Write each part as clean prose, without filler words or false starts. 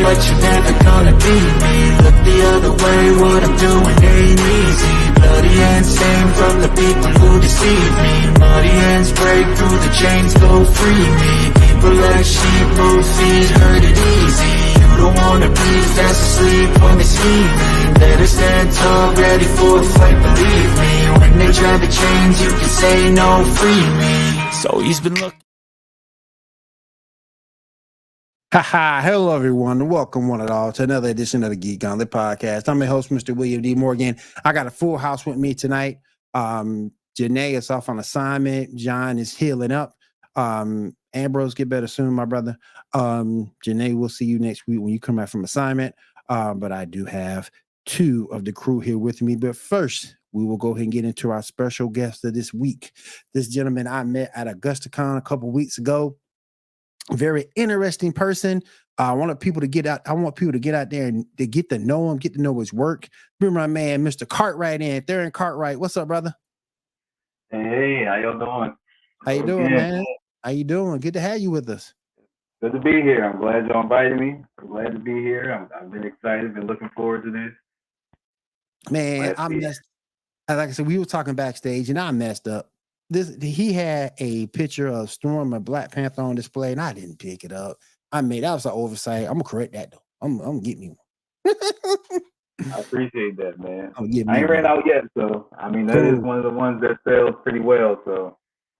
but you're never gonna be me. Look the other way, what I'm doing ain't easy. Bloody hands stained from the people who deceive me. Muddy hands break through the chains, go free me. People like sheep move feet, hurt it easy. You don't wanna be fast asleep when they see me. Better stand tall, ready for a fight, believe me. When they try to change, you can say no, free me. So he's been looking. Hello, everyone. Welcome, one and all, to another edition of the Geek Gauntlet Podcast. I'm your host, Mr. William D. Morgan. I got a full house with me tonight. Janae is off on assignment. John is healing up. Ambrose, get better soon, my brother. Janae, we'll see you next week when you come back from assignment. But I do have two of the crew here with me. But first, we will go ahead and get into our special guest of this week. This gentleman I met at AugustaCon a couple weeks ago. Very interesting person. I want people to get out there and to get to know him, get to know his work. Bring my man, Mr. Cartwright in. Theron Cartwright. What's up, brother? Hey, how y'all doing? How you doing, man? How you doing? Good to have you with us. Good to be here. I'm glad y'all invited me. I'm glad to be here. I've been excited, been looking forward to this. Man, like I said, we were talking backstage and I messed up. He had a picture of Storm and Black Panther on display, and I didn't pick it up. That was an oversight. I'm gonna correct that though. I'm gonna get me one. I appreciate that, man. I ain't ran out yet, so I mean that is one of the ones that sells pretty well. So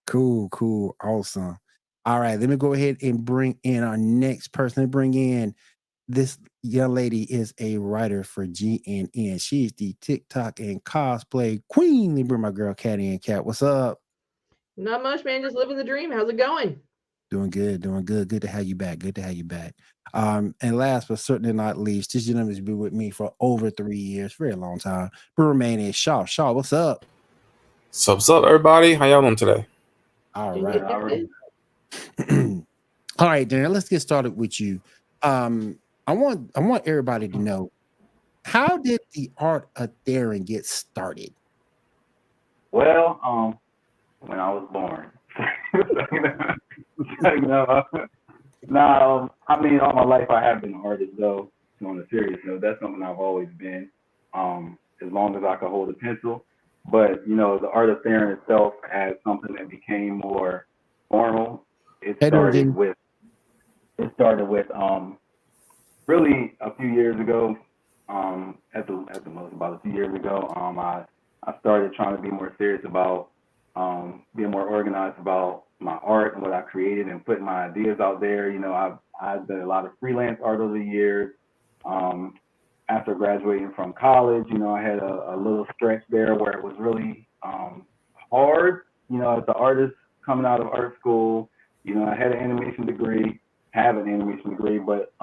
cool, awesome. All right, let me go ahead and bring in our next person. Bring in this young lady is a writer for GNN. She is the TikTok and cosplay queen. Let me bring my girl Catty and Cat. What's up? Not much, man. Just living the dream. How's it going? Doing good. Good to have you back. And last but certainly not least, this gentleman has been with me for over 3 years, very long time. But remain is Shaw. Shaw, what's up? What's up, everybody? How y'all doing today? All right. All right, Darren. Let's get started with you. I want everybody to know, how did the art of Theron get started? Well, when I was born. I mean, all my life I have been an artist, though. On a serious note, that's something I've always been, as long as I could hold a pencil. But, the art of Theron itself as something that became more formal. It started with really a few years ago, at the most about a few years ago, I started trying to be more serious about being more organized about my art and what I created and putting my ideas out there. I've done a lot of freelance art over the years. After graduating from college, I had a little stretch there where it was really hard. As an artist coming out of art school, I had an animation degree, but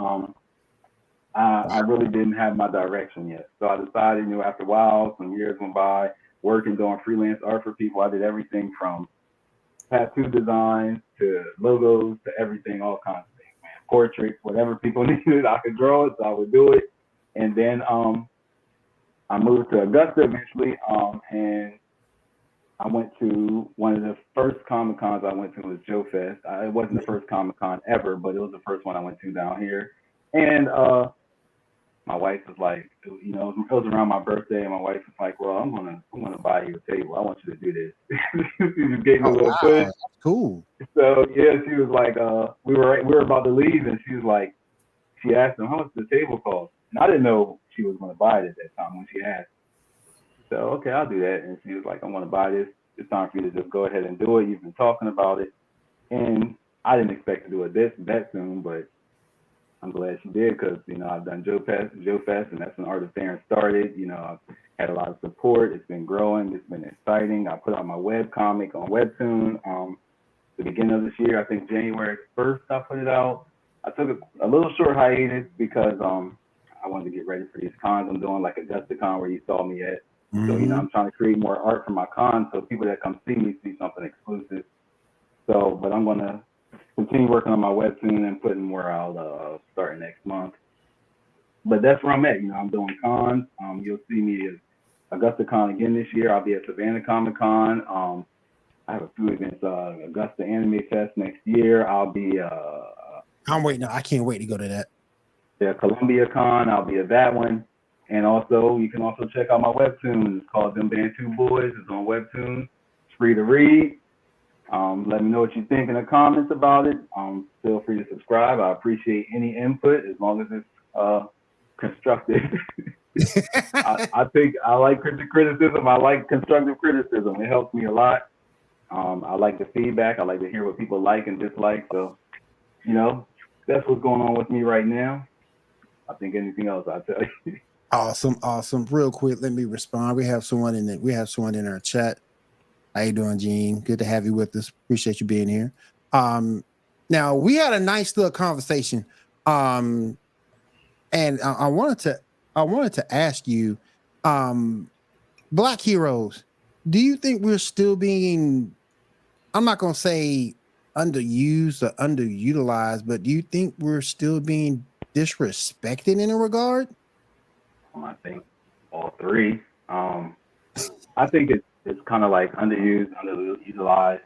I really didn't have my direction yet. So I decided, after a while, some years went by, working, doing freelance art for people. I did everything from tattoo designs to logos to everything, all kinds of things, man. Portraits, whatever people needed, I could draw it, so I would do it. And then I moved to Augusta eventually, and I went to one of the first Comic-Cons I went to was Joe Fest. It wasn't the first Comic-Con ever, but it was the first one I went to down here. And my wife was like, it was around my birthday, and my wife was like, well, I'm gonna buy you a table. I want you to do this. She just gave me a little push. That's cool. So yeah, she was like, we were about to leave, and she was like, she asked him, how much the table cost? And I didn't know she was gonna buy it at that time when she asked. So okay, I'll do that. And she was like, I'm gonna buy this. It's time for you to just go ahead and do it. You've been talking about it, and I didn't expect to do it that soon, but I'm glad she did, because I've done Joe Fest, and that's when Art of Theron started. I've had a lot of support. It's been growing. It's been exciting. I put out my web comic on Webtoon the beginning of this year. I think January 1st I put it out. I took a little short hiatus because I wanted to get ready for these cons I'm doing, like AugustaCon where you saw me at. Mm-hmm. So I'm trying to create more art for my cons so people that come see me see something exclusive. So, but I'm gonna continue working on my webtoon and putting more out starting next month. But that's where I'm at. I'm doing cons. You'll see me at AugustaCon again this year. I'll be at Savannah Comic Con. I have a few events. Augusta Anime Fest next year. I'll be. I'm waiting. I can't wait to go to that. Columbia Con. I'll be at that one. And also, you can also check out my webtoon. It's called Them Bantu Boys. It's on Webtoon. It's free to read. Let me know what you think in the comments about it. Feel free to subscribe. I appreciate any input as long as it's constructive. I think I like criticism. I like constructive criticism. It helps me a lot. I like the feedback. I like to hear what people like and dislike. So, that's what's going on with me right now. I think anything else I'll tell you. Awesome. Real quick, let me respond. We have someone in our chat. How you doing, Gene? Good to have you with us. Appreciate you being here. Now we had a nice little conversation. And I wanted to ask you, Black heroes, do you think we're still being, I'm not gonna say underused or underutilized, but do you think we're still being disrespected in a regard? I think all three. I think it's kind of like underused, underutilized.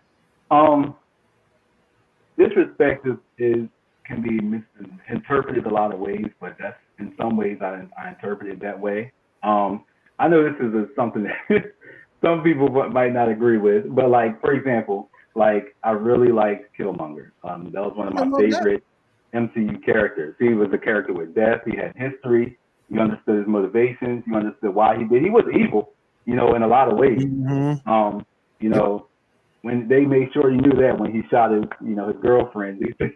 Disrespect can be misinterpreted a lot of ways, but that's in some ways I interpret it that way. I know this is something that some people might not agree with, but like for example, like I really liked Killmonger. That was one of my favorite MCU characters. He was a character with depth. He had history. You understood his motivations. You understood why he did. He was evil, in a lot of ways. Mm-hmm. When they made sure you knew that when he shot his girlfriend, to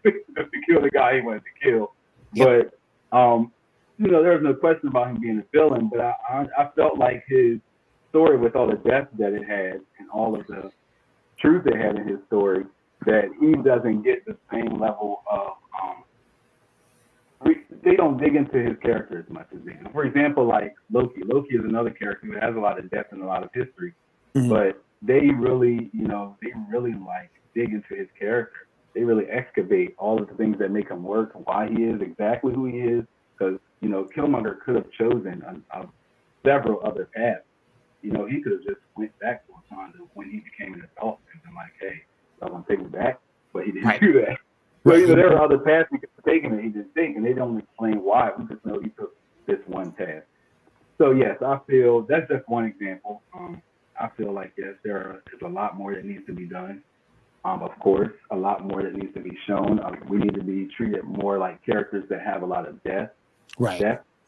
kill the guy he wanted to kill. Yep. But there was no question about him being a villain. But I felt like his story, with all the depth that it had and all of the truth it had in his story, that he doesn't get the same level of they don't dig into his character as much as they do. For example, like Loki. Loki is another character who has a lot of depth and a lot of history, but they really, like dig into his character. They really excavate all of the things that make him work, why he is exactly who he is. Because Killmonger could have chosen several other paths. He could have just went back to Wakanda when he became an adult and been like, "Hey, I want to take him back," but he didn't do that. So there are other paths he could have taken that he didn't take, and they don't explain why. We just know he took this one path. So yes, I feel that's just one example. I feel like yes, there's a lot more that needs to be done. Of course, a lot more that needs to be shown. We need to be treated more like characters that have a lot of depth,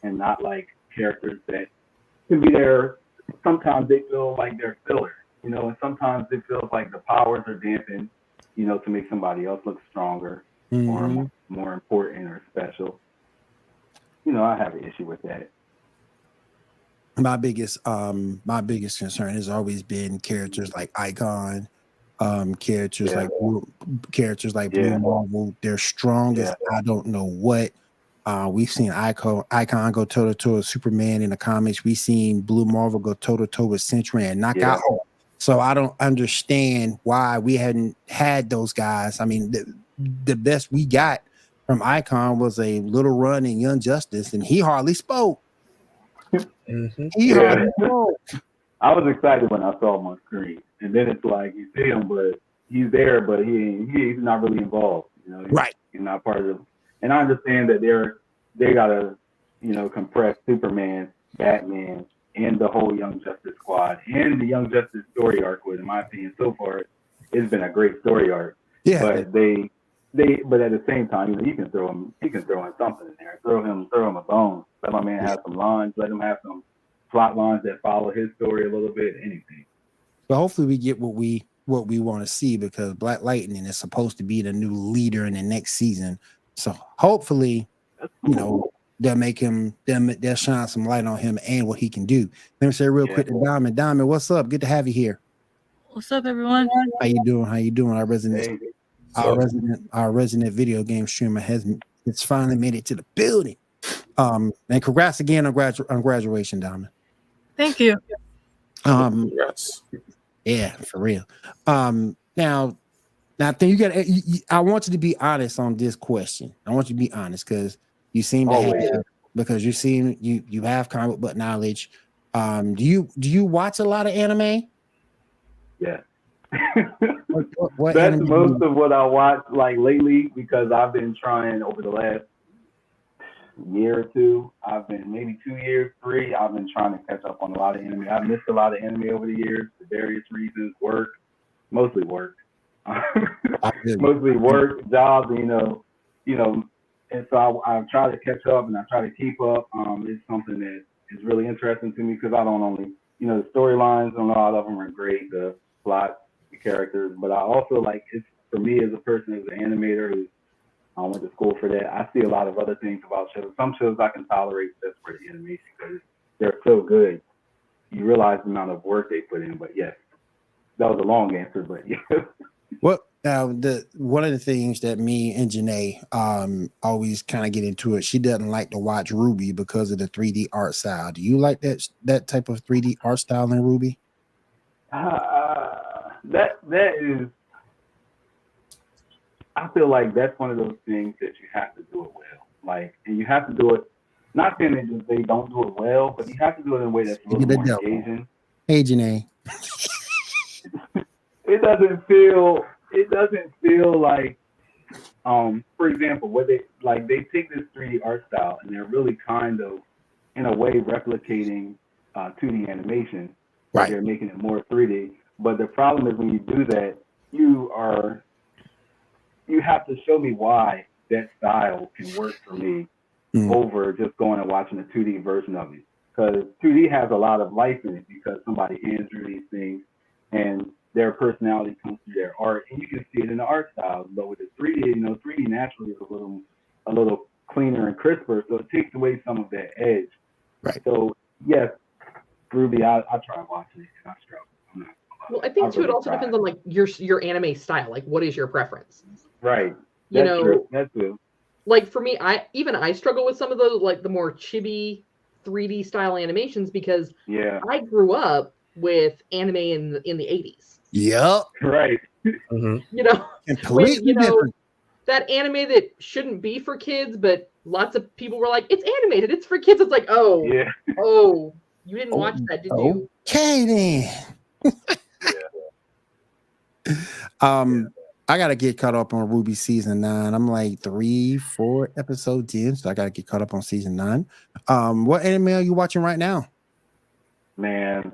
and not like characters that can be there. Sometimes they feel like they're filler, and sometimes it feels like the powers are dampened, to make somebody else look stronger or more important or special. I have an issue with that. My biggest concern has always been characters like Icon, characters like Blue Marvel. They're strong as I don't know what. We've seen Icon go toe to toe with Superman in the comics. We've seen Blue Marvel go toe to toe with Sentry and knock out. So I don't understand why we hadn't had those guys. I mean, the best we got from Icon was a little run in Young Justice, and he hardly spoke. He hardly spoke. I was excited when I saw him on screen, and then it's like you see him, but he's there, but he's not really involved. He's not part of the. And I understand that they gotta, compress Superman, Batman, and the whole Young Justice Squad and the Young Justice story arc. In my opinion, so far, it's been a great story arc. Yeah. But but at the same time, he can throw in something in there. Throw him a bone. Let my man have some lines. Let him have some plot lines that follow his story a little bit. Anything. But hopefully, we get what we want to see, because Black Lightning is supposed to be the new leader in the next season. So hopefully, they'll shine some light on him and what he can do. Let me say real quick to Diamond. Diamond, what's up? Good to have you here. What's up, everyone? How you doing? Our resident video game streamer it's finally made it to the building. And congrats again on graduation, Diamond. Thank you. Congrats. Yeah, for real. Now I think I want you to be honest on this question. I want you to be honest, because you seem to you have comic book knowledge. Do you watch a lot of anime? Yeah. What That's anime most of what I watch like lately, because I've been trying over the last year or two, maybe 2 years, 3, I've been trying to catch up on a lot of anime. I've missed a lot of anime over the years for various reasons, mostly work, mostly work, jobs, and so I try to catch up and I try to keep up. It's something that is really interesting to me because I don't only, the storylines, a lot of them are great, the plot, the characters, but I also it's for me as a person, as an animator who went to school for that, I see a lot of other things about shows. Some shows I can tolerate just for the animation because they're so good. You realize the amount of work they put in, but yes, that was a long answer, but yes. Well, one of the things that me and Janae always kind of get into it, she doesn't like to watch Ruby because of the 3D art style. Do you like that type of 3D art style in Ruby? That is, I feel like that's one of those things that you have to do it well. And you have to do it, not saying that they don't do it well, but you have to do it in a way that's a little more engaging. Hey, Janae. It doesn't feel like, for example, what they take this 3D art style and they're really kind of, in a way, replicating 2D animation. Right. They're making it more 3D. But the problem is when you do that, you have to show me why that style can work for me over just going and watching a 2D version of it. Because 2D has a lot of life in it because somebody hands through these things and their personality comes through their art, and you can see it in the art styles. But with the 3D, 3D naturally is a little cleaner and crisper, so it takes away some of that edge. Right. So yes, Ruby, I try watching it and I struggle. Well, I think too, it also depends on your anime style. What is your preference? Right. That's true. That's true. For me, I struggle with some of the the more chibi 3D style animations because I grew up with anime in the 80s. Yep. Right. Mm-hmm. Completely different. That anime that shouldn't be for kids, but lots of people were like, "It's animated. It's for kids." It's like, oh, you didn't watch that, did you? Okay, then. I gotta get caught up on Ruby season 9. I'm 3-4 episodes in, so I gotta get caught up on season 9. What anime are you watching right now? Man,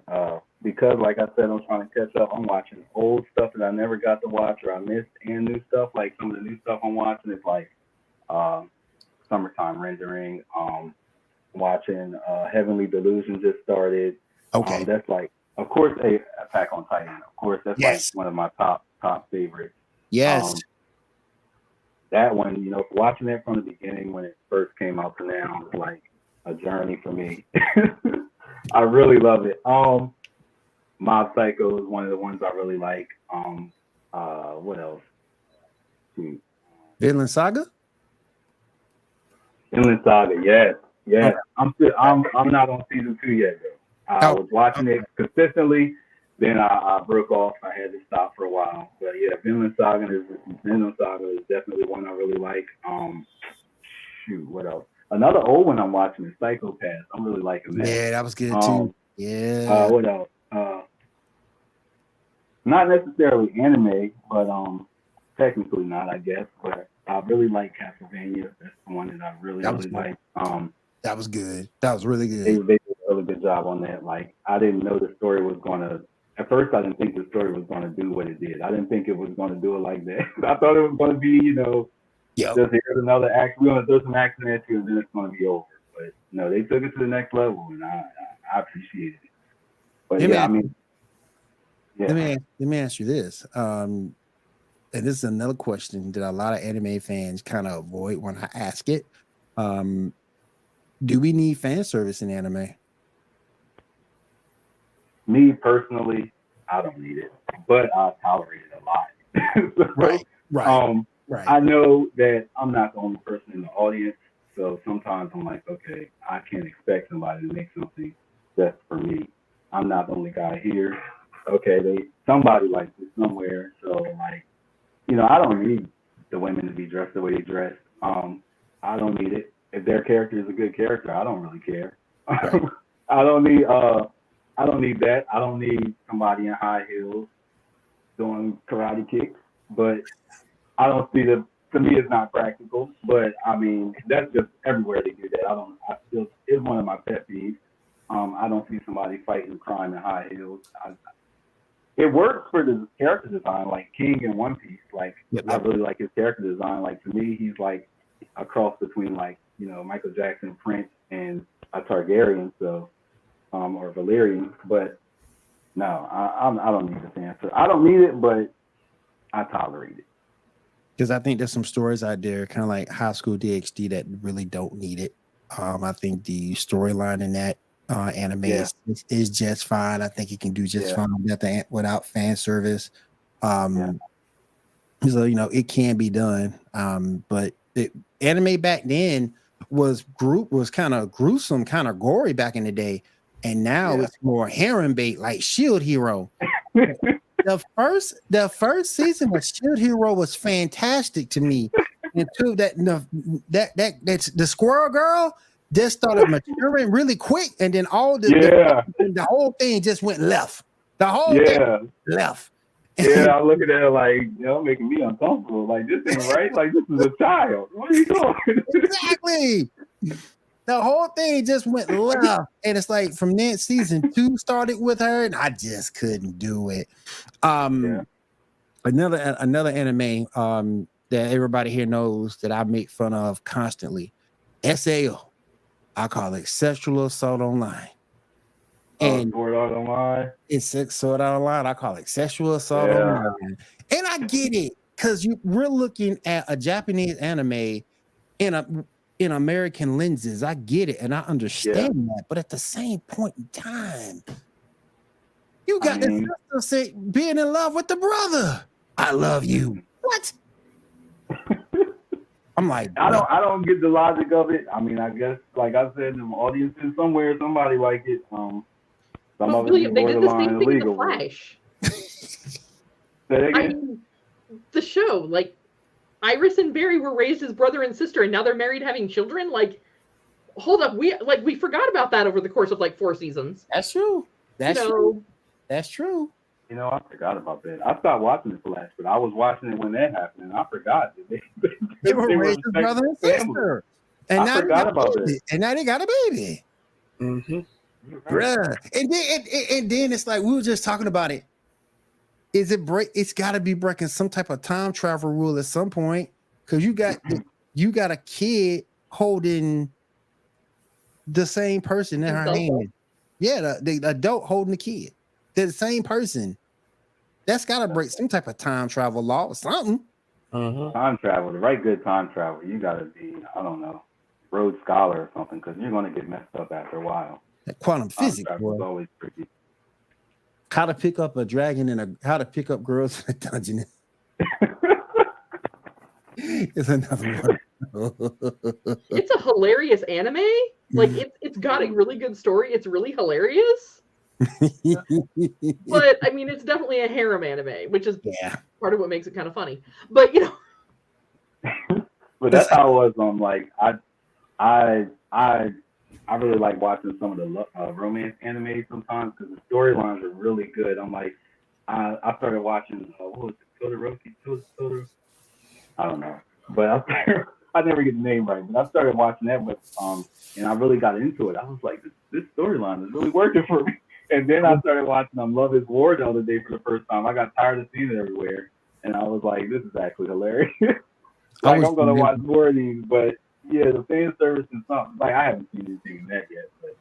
because like I said, I'm trying to catch up. I'm watching old stuff that I never got to watch or I missed, and new stuff. Some of the new stuff I'm watching is Summertime Rendering. Watching Heavenly Delusion just started. Okay. That's of course, Attack on Titan. Of course, that's one of my top favorites. Yes. That one, watching it from the beginning when it first came out to now was like a journey for me. I really love it. Mob Psycho is one of the ones I really like. What else? Vinland Saga? Vinland Saga, yes. Okay. I'm not on season 2 yet though. I was watching it consistently, then I broke off. I had to stop for a while. But yeah, Vinland Saga is definitely one I really like. What else? Another old one I'm watching is Psychopath. I'm really liking that. Yeah, that was good too. Yeah. What else? Not necessarily anime, but technically not, I guess. But I really like Castlevania. That's the one that I really like. That was good. That was really good. They did a really good job on that. I didn't know the story was gonna. At first, I didn't think the story was gonna do what it did. I didn't think it was gonna do it like that. I thought it was gonna be, just here's another act. We're gonna throw some action at you, and then it's gonna be over. But no, they took it to the next level, and I appreciated it. But let me ask you this. And this is another question that a lot of anime fans kind of avoid when I ask it. Do we need fan service in anime? Me personally, I don't need it, but I tolerate it a lot. Right. Right. I know that I'm not the only person in the audience, so sometimes I'm like, okay, I can't expect somebody to make something just for me. I'm not the only guy here. Okay, somebody likes it somewhere, so I don't need the women to be dressed the way they dress. I don't need it. If their character is a good character, I don't really care. Right. I don't need that. I don't need somebody in high heels doing karate kicks. But I don't see the to me it's not practical. But I mean, that's just everywhere they do that. I still it's one of my pet peeves. I don't see somebody fighting crime in high heels. It works for the character design, like King in One Piece. Like I really like his character design. Like to me, he's like a cross between like Michael Jackson, Prince, and a Targaryen, so or Valyrian. But no, I don't need this answer. I don't need it, but I tolerate it. Because I think there's some stories out there, kind of like High School DxD, that really don't need it. I think the storyline in that anime is just fine. I think it can do just fine without fan service. So it can be done. But anime back then was kind of gruesome, kind of gory back in the day, and now it's more harem bait, like Shield Hero. The first season of Shield Hero was fantastic to me. Until that's the Squirrel Girl just started maturing really quick, and then the whole thing just went left. The whole thing left. I look at that like, making me uncomfortable. Like, this ain't right. Like, this is a child. What are you doing? Exactly. The whole thing just went left, and it's like from then season 2 started with her, and I just couldn't do it. Another anime that everybody here knows that I make fun of constantly, SAO. I call it Sexual Assault Online. And Sword Art Online. It's Sword Art Online. I call it Sexual Assault Online. And I get it, because we're looking at a Japanese anime in American lenses. I get it, and I understand that. But at the same point in time, you got the sister say being in love with the brother. I love you. What? I'm like, I don't get the logic of it. I mean, I guess, like I said, in the audience somewhere, somebody like it. Some of it they did the same thing in The Flash. Say that again? I mean, the show, like, Iris and Barry were raised as brother and sister, and now they're married, having children. Like, hold up, we forgot about that over the course of like 4 seasons. That's true. That's true. That's true. I forgot about that. I stopped watching The Flash, but I was watching it when that happened, and I forgot that they were raised as brother and sister. And I forgot about it. And now they got a baby. Mm-hmm. Bruh. And then it's like, we were just talking about it. It's got to be breaking some type of time travel rule at some point, because you got a kid holding the same person in her hand. Yeah, the adult holding the kid. They're the same person. That's got to break some type of time travel law or something. Time travel, the right good time travel, you got to be, I don't know, Rhodes Scholar or something, because you're going to get messed up after a while. That quantum physics is always tricky. How to pick up a dragon and how to pick up girls in a dungeon. It's another one. It's a hilarious anime. Like, it's got a really good story. It's really hilarious. But I mean, it's definitely a harem anime, which is part of what makes it kind of funny. But but that's how it was. Like, I really like watching some of the romance anime sometimes, because the storylines are really good. I'm like, I started watching what was it, Todoroki? I don't know, but I never get the name right. But I started watching that, and I really got into it. I was like, this storyline is really working for me. And then I started watching Love Is War the other day for the first time. I got tired of seeing it everywhere, and I was like, this is actually hilarious. I'm gonna watch more of these, but the fan service is something. Like, I haven't seen anything in that yet. But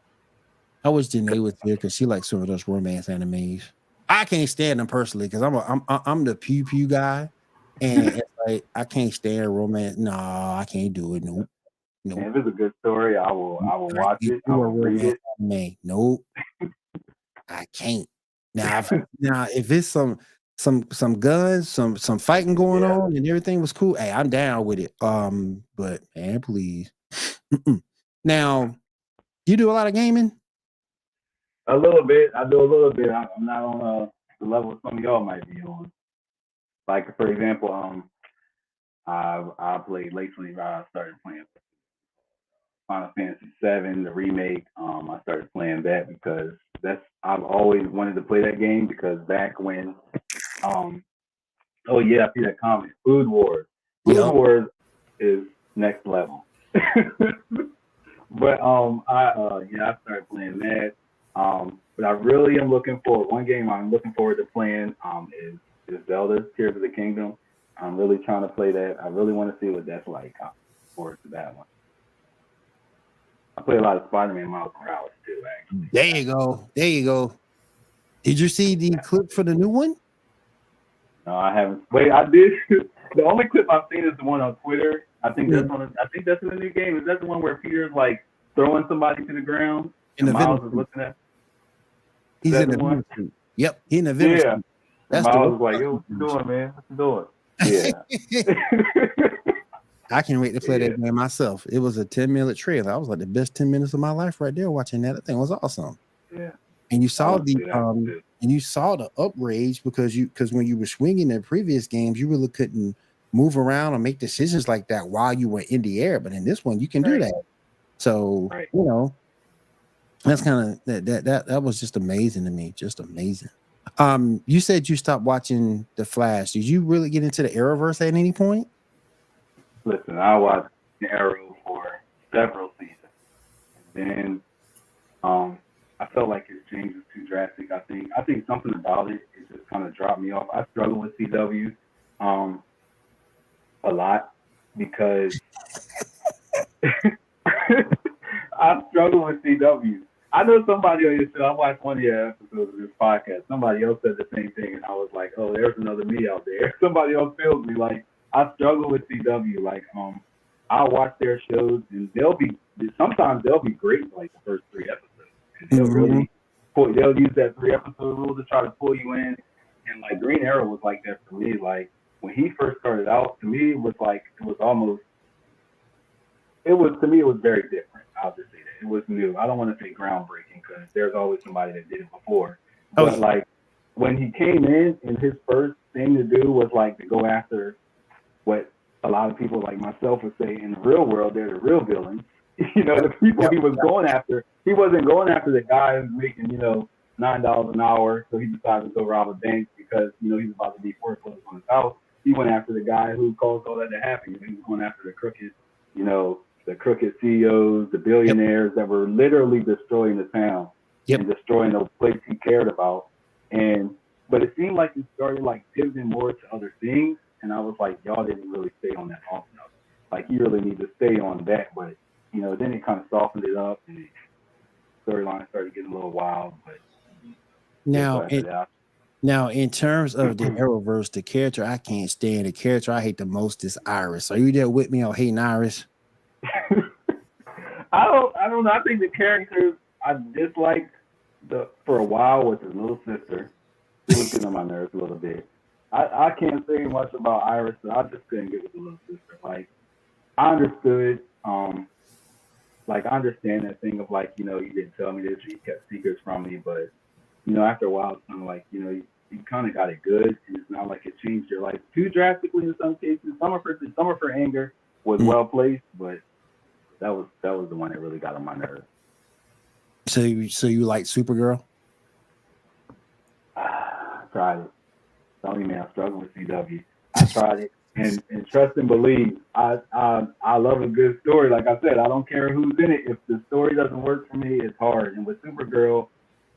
I wish Janae was here, because she likes some of those romance animes. I can't stand them personally, because I'm the pew pew guy, and it's like, I can't stand romance. No, I can't do it. Nope. If it's a good story, I will watch it. I will read it. Anime. Nope. I can't. Now if it's some guns, some fighting going on, and everything was cool, hey, I'm down with it. But man, please. Now, you do a lot of gaming? A little bit. I do a little bit. I'm not on the level some of y'all might be on. Like, for example, I played lately. I started playing Final Fantasy VII, the remake. I started playing that because I've always wanted to play that game, because back when I see that comment, Food Wars. Food Wars is next level. But I started playing that. But I really am looking forward. One game I'm looking forward to playing is Zelda Tears of the Kingdom. I'm really trying to play that. I really want to see what that's like. I'm looking forward to that one. I play a lot of Spider-Man Miles Morales too, actually. There you go. Did you see the clip for the new one? No, I haven't. Wait, I did. The only clip I've seen is the one on Twitter. I think that's in the new game. Is that the one where Peter's like throwing somebody to the ground and Miles is looking at? He's in the one. Yep, he's in the Venom. Yeah. That's Miles was like, "Yo, what you doing, man? What you doing?" Yeah. I can't wait to play that game myself. It was a 10-minute trailer. I was like the best 10 minutes of my life right there watching that. That thing was awesome. Yeah. And you saw the upgrades because when you were swinging in previous games, you really couldn't move around or make decisions like that while you were in the air. But in this one, you can do that. So that's kind of that was just amazing to me. Just amazing. You said you stopped watching The Flash. Did you really get into the Arrowverse at any point? Listen, I watched the Arrow for several seasons. And then I felt like his change was too drastic. I think something about it just kind of dropped me off. I struggle with CW a lot because I struggle with CW. I know somebody on your show, I watched one of your episodes of this podcast. Somebody else said the same thing, and I was like, oh, there's another me out there. Somebody else feels me. Like, I struggle with CW. Like, I watch their shows, and sometimes they'll be great for like the first 3 episodes. And they'll use that 3-episode rule to try to pull you in. And like Green Arrow was like that for me. Like when he first started out, to me it was very different. I'll just say that. It was new. I don't want to say groundbreaking because there's always somebody that did it before. But like when he came in and his first thing to do was like to go after what a lot of people like myself would say in the real world, they're the real villains. You know, the people he was going after, he wasn't going after the guy who's making, $9 an hour. So he decided to go rob a bank because, he's about to be foreclosed on his house. He went after the guy who caused all that to happen. He was going after the crooked, the crooked CEOs, the billionaires that were literally destroying the town and destroying those places he cared about. But it seemed like he started like pivoting more to other things. And I was like, y'all didn't really stay on that long enough. Like you really need to stay on that. But, then it kind of softened it up and the storyline started getting a little wild. But now in terms of the Arrowverse, the character I can't stand, the character I hate the most is Iris. Are you there with me on hating Iris? I don't know. I think the characters I disliked for a while was his little sister. She was getting on my nerves a little bit. I can't say much about Iris, but I just couldn't get with the little sister. Like I understood, I understand that thing of like, you didn't tell me this, you kept secrets from me, but after a while it's kind of like, you kind of got it good, and it's not like it changed your life too drastically in some cases. Some of her anger was well placed, but that was the one that really got on my nerves. So you like Supergirl? I tried it. Tell me, man, I struggle with CW. I tried it, and trust and believe. I love a good story. Like I said, I don't care who's in it. If the story doesn't work for me, it's hard. And with Supergirl,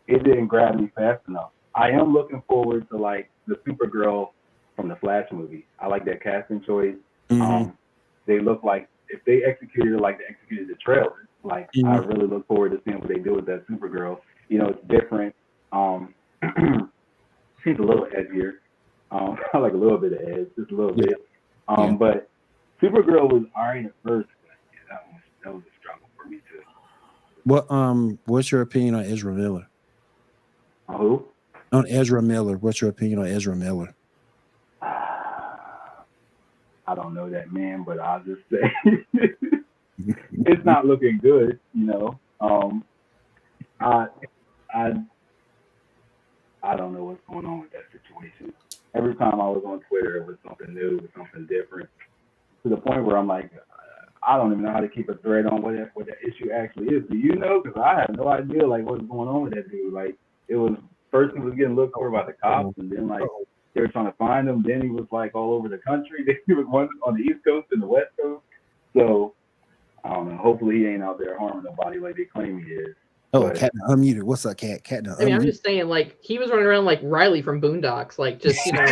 it didn't grab me fast enough. I am looking forward to like the Supergirl from the Flash movie. I like that casting choice. Mm-hmm. They look like if they executed it like they executed the trailer. Like I really look forward to seeing what they do with that Supergirl. It's different. She's a little edgier. I like a little bit of edge, just a little bit. But Supergirl was alright at first, but that was a struggle for me too. What's your opinion on Ezra Miller? Who? On Ezra Miller. What's your opinion on Ezra Miller? I don't know that man, but I'll just say it's not looking good, I don't know what's going on with that situation. Every time I was on Twitter, it was something new, it was something different, to the point where I'm like, I don't even know how to keep a thread on what that issue actually is. Do you know? Because I have no idea like what's going on with that dude. Like it was first he was getting looked for by the cops, and then like they were trying to find him. Then he was like all over the country. He was one on the East Coast and the West Coast. So I don't know. Hopefully he ain't out there harming nobody like they claim he is. Oh, Cat unmuted. What's up, Cat? I mean, I'm just saying, like, he was running around like Riley from Boondocks, like, just, you know.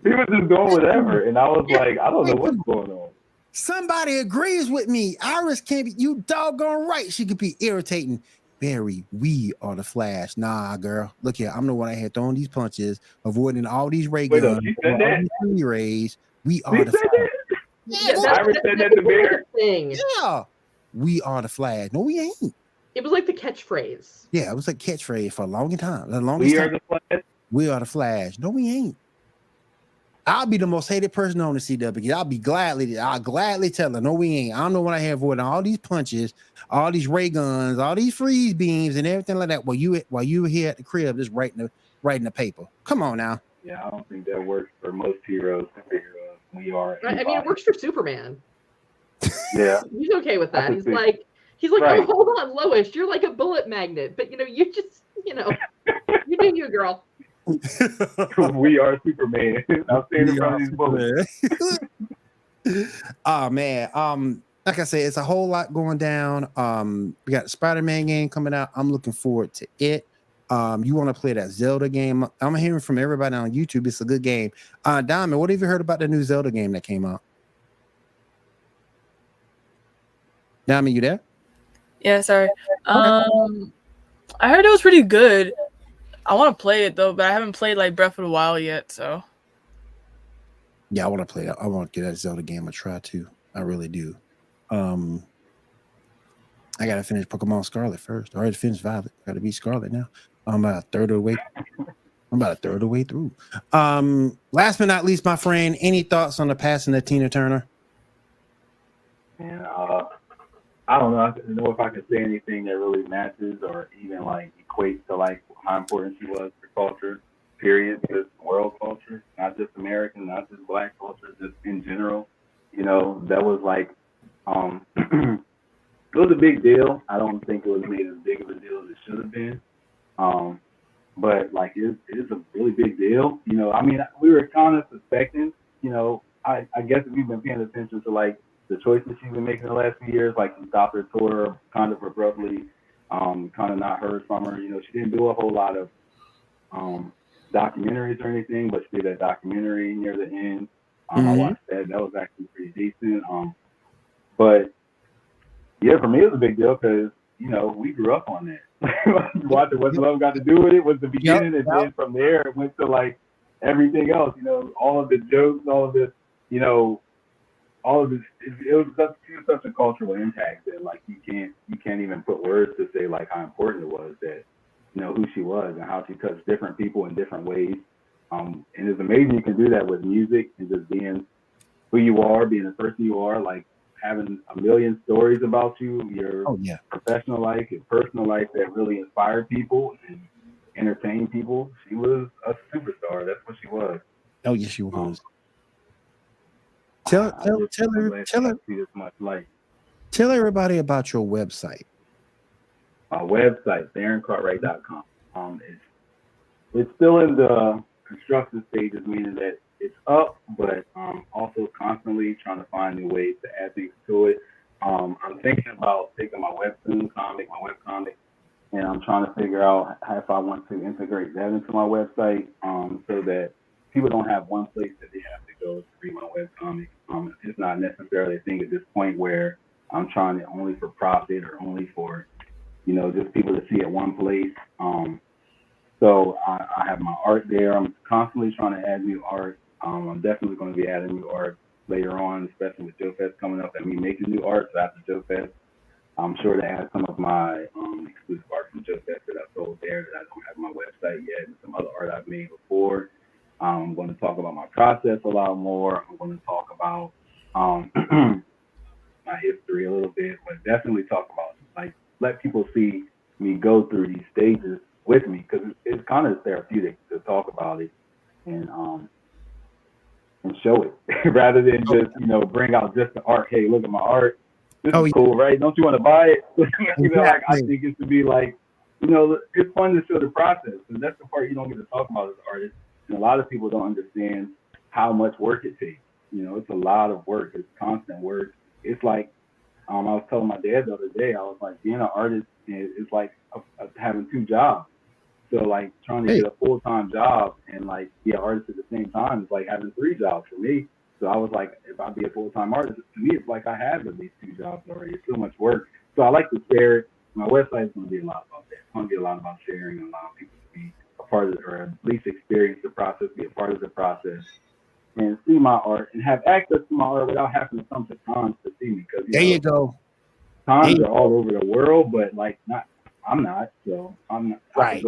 He was just doing whatever, and I was like, I don't know what's going on. Somebody agrees with me. Iris can't be. You doggone right. She could be irritating. Barry, we are the Flash. Nah, girl. Look here. I'm the one that had throwing these punches, avoiding all these ray guns, all these rays. We are the Flash. Yeah, Iris said that to Barry. Yeah. We are the Flash. No, we ain't. It was like the catchphrase. Yeah, it was a catchphrase for a long time. We are the Flash. We are the Flash. No, we ain't. I'll be the most hated person on the CW. I'll gladly tell her, no, we ain't. I don't know what I have avoiding all these punches, all these ray guns, all these freeze beams, and everything like that. While you were here at the crib, just writing the paper. Come on now. Yeah, I don't think that works for most heroes. We are. I mean, it works for Superman. Yeah, he's okay with that. He's like, right. Oh, hold on, Lois, you're like a bullet magnet, but you know, you just, you know, you do you, girl. We are Superman. I'm standing in front of these bullets. Oh man. Like I said, it's a whole lot going down. We got the Spider-Man game coming out. I'm looking forward to it. You want to play that Zelda game? I'm hearing from everybody on YouTube. It's a good game. Diamond, what have you heard about the new Zelda game that came out? Diamond, you there? Yeah, sorry. I heard it was pretty good. I want to play it though, but I haven't played like Breath of the Wild yet. So yeah, I want to play it. I want to get that Zelda game a try too. I really do. I gotta finish Pokemon Scarlet first. I already finished Violet. Gotta beat Scarlet now. I'm about a third of the way through. Last but not least, my friend, any thoughts on the passing of Tina Turner? And I don't know. I don't know if I can say anything that really matches or even like equates to like how important she was for culture, period, just world culture, not just American, not just Black culture, just in general. You know, that was like, it was a big deal. I don't think it was made as big of a deal as it should have been. But like, it is a really big deal. You know, I mean, we were kind of suspecting, you know, I guess if we've been paying attention to like the choices she's been making the last few years, like she stopped her tour kind of abruptly, kind of not heard from her. You know, she didn't do a whole lot of documentaries or anything, but she did that documentary near the end. I watched that. That was actually pretty decent. But yeah, for me it was a big deal because, you know, we grew up on that. Watching What's Love Got to Do with It was the beginning, and then from there it went to like everything else. You know, all of the jokes, all of this, you know, all of this. It was such a cultural impact that like you can't even put words to say like how important it was that, you know, who she was and how she touched different people in different ways. And it's amazing you can do that with music and just being who you are, being the person you are, like having a million stories about you, your professional life, your personal life that really inspired people and entertained people. She was a superstar. That's what she was. Oh, yes, she was. Tell everybody about your website. My website, TheronCartwright.com. It's still in the construction stages, meaning that it's up, but also constantly trying to find new ways to add things to it. I'm thinking about taking my webcomic, and I'm trying to figure out if I want to integrate that into my website so that people don't have one place that they have to go to read my webcomic. It's not necessarily a thing at this point where I'm trying it only for profit or only for, you know, just people to see at one place. So I have my art there. I'm constantly trying to add new art. I'm definitely going to be adding new art later on, especially with Joe Fest coming up and me making new art. So after Joe Fest, I'm sure to add some of my exclusive art from Joe Fest that I sold there that I don't have on my website yet, and some other art I've made before. I'm going to talk about my process a lot more. I'm going to talk about my history a little bit, but definitely talk about, like, let people see me go through these stages with me, because it's kind of therapeutic to talk about it and show it rather than just, you know, bring out just the art. Hey, look at my art. This is cool, right? Don't you want to buy it? You know, like, I think it should be like it's fun to show the process, and that's the part you don't get to talk about as an artist. And a lot of people don't understand how much work it takes. It's a lot of work. It's constant work. It's like I was telling my dad the other day. I was like, being an artist is like having 2 jobs. So like trying to get a full-time job and like be an artist at the same time is like having 3 jobs for me. So I was like, if I be a full-time artist, to me it's like I have at least 2 jobs already. It's so much work. So I like to share it. My website is going to be a lot about that. It's going to be a lot about sharing and allowing people to be a part of it, or at least experience the process, be a part of the process, and see my art and have access to my art without having to come to cons to see me. Because you go. Cons are all over the world, but like I'm not. So I'm not. Right.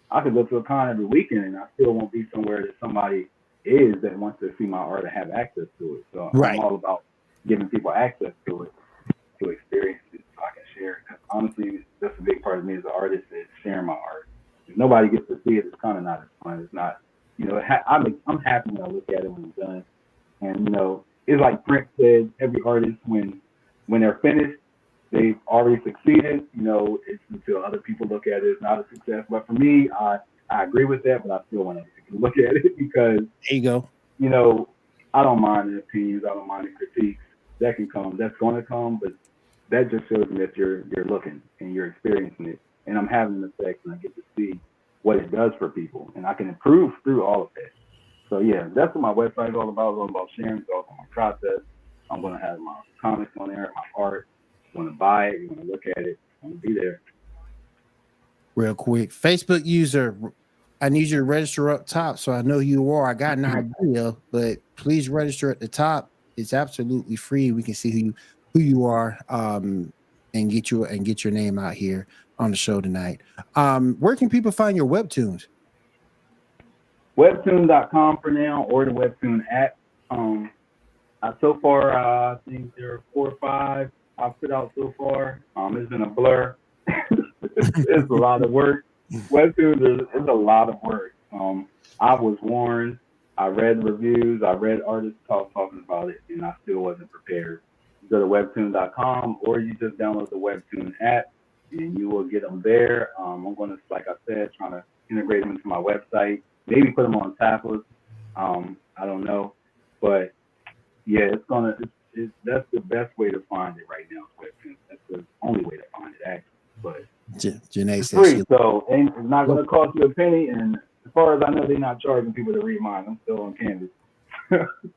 I could go to a con every weekend, and I still won't be somewhere that somebody is that wants to see my art and have access to it. So I'm all about giving people access to it, to experience it, so I can share it. Because honestly, that's a big part of me as an artist, is sharing my art. If nobody gets to see it, it's kind of not as fun. It's not, I'm happy when I look at it when it's done. And it's like Prince said, every artist when they're finished, they've already succeeded. It's until other people look at it, it's not a success. But for me, I agree with that, but I still want other people to look at it because there you go. I don't mind the opinions, I don't mind the critiques. That can come, that's going to come, but that just shows me that you're looking and you're experiencing it, and I'm having an effect, and I get to see what it does for people, and I can improve through all of that. So yeah, that's what my website is all about. It's all about sharing. It's all about my process. I'm going to have my comics on there, my art. You want to buy it, you want to look at it, I want to be there. Real quick, Facebook user, I need you to register up top so I know who you are. I got an idea, but please register at the top. It's absolutely free. We can see who you are, and get your name out here on the show tonight. Where can people find your webtoons? Webtoon.com for now, or the Webtoon app. So far, I think there are 4 or 5 I've put out so far. It's been a blur. It's a lot of work. Webtoons is a lot of work. I was warned. I read reviews. I read artists talking about it, and I still wasn't prepared. You go to webtoon.com, or you just download the Webtoon app, and you will get them there. I'm going to, like I said, trying to integrate them into my website. Maybe put them on tablets. I don't know, but yeah, that's the best way to find it right now. Webtoon. That's the only way to find it, actually. But Janae it's free, so it's not going to cost you a penny. And as far as I know, they're not charging people to read mine. I'm still on Canvas.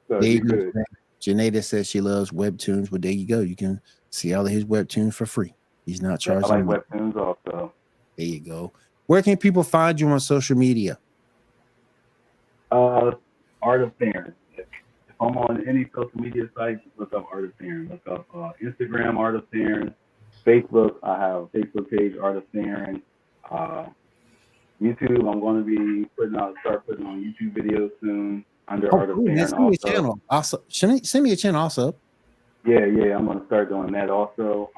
So you good. Janae says she loves webtoons. Well, there you go. You can see all of his webtoons for free. He's not charging. I like webtoons also. There you go. Where can people find you on social media? Art of Theron. If I'm on any social media site, just look up Art of Theron. Look up Instagram, Art of Theron. Facebook, I have a Facebook page, Art of Theron. YouTube, I'm going to be start putting on YouTube videos soon under Art of Theron. Send me a channel. Also, send me a channel also. Yeah, I'm going to start doing that also.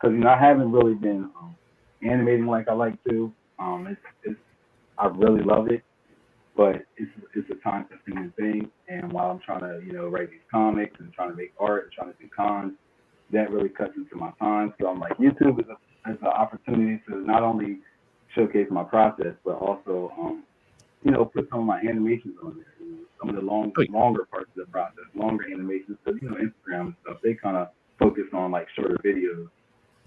Because I haven't really been animating like I like to. I really love it, but it's a time-consuming thing. And while I'm trying to write these comics and trying to make art and trying to do cons, that really cuts into my time. So I'm like, YouTube is an opportunity to not only showcase my process, but also, put some of my animations on there. Some of the longer parts of the process, longer animations. Because Instagram and stuff, they kind of focus on like shorter videos.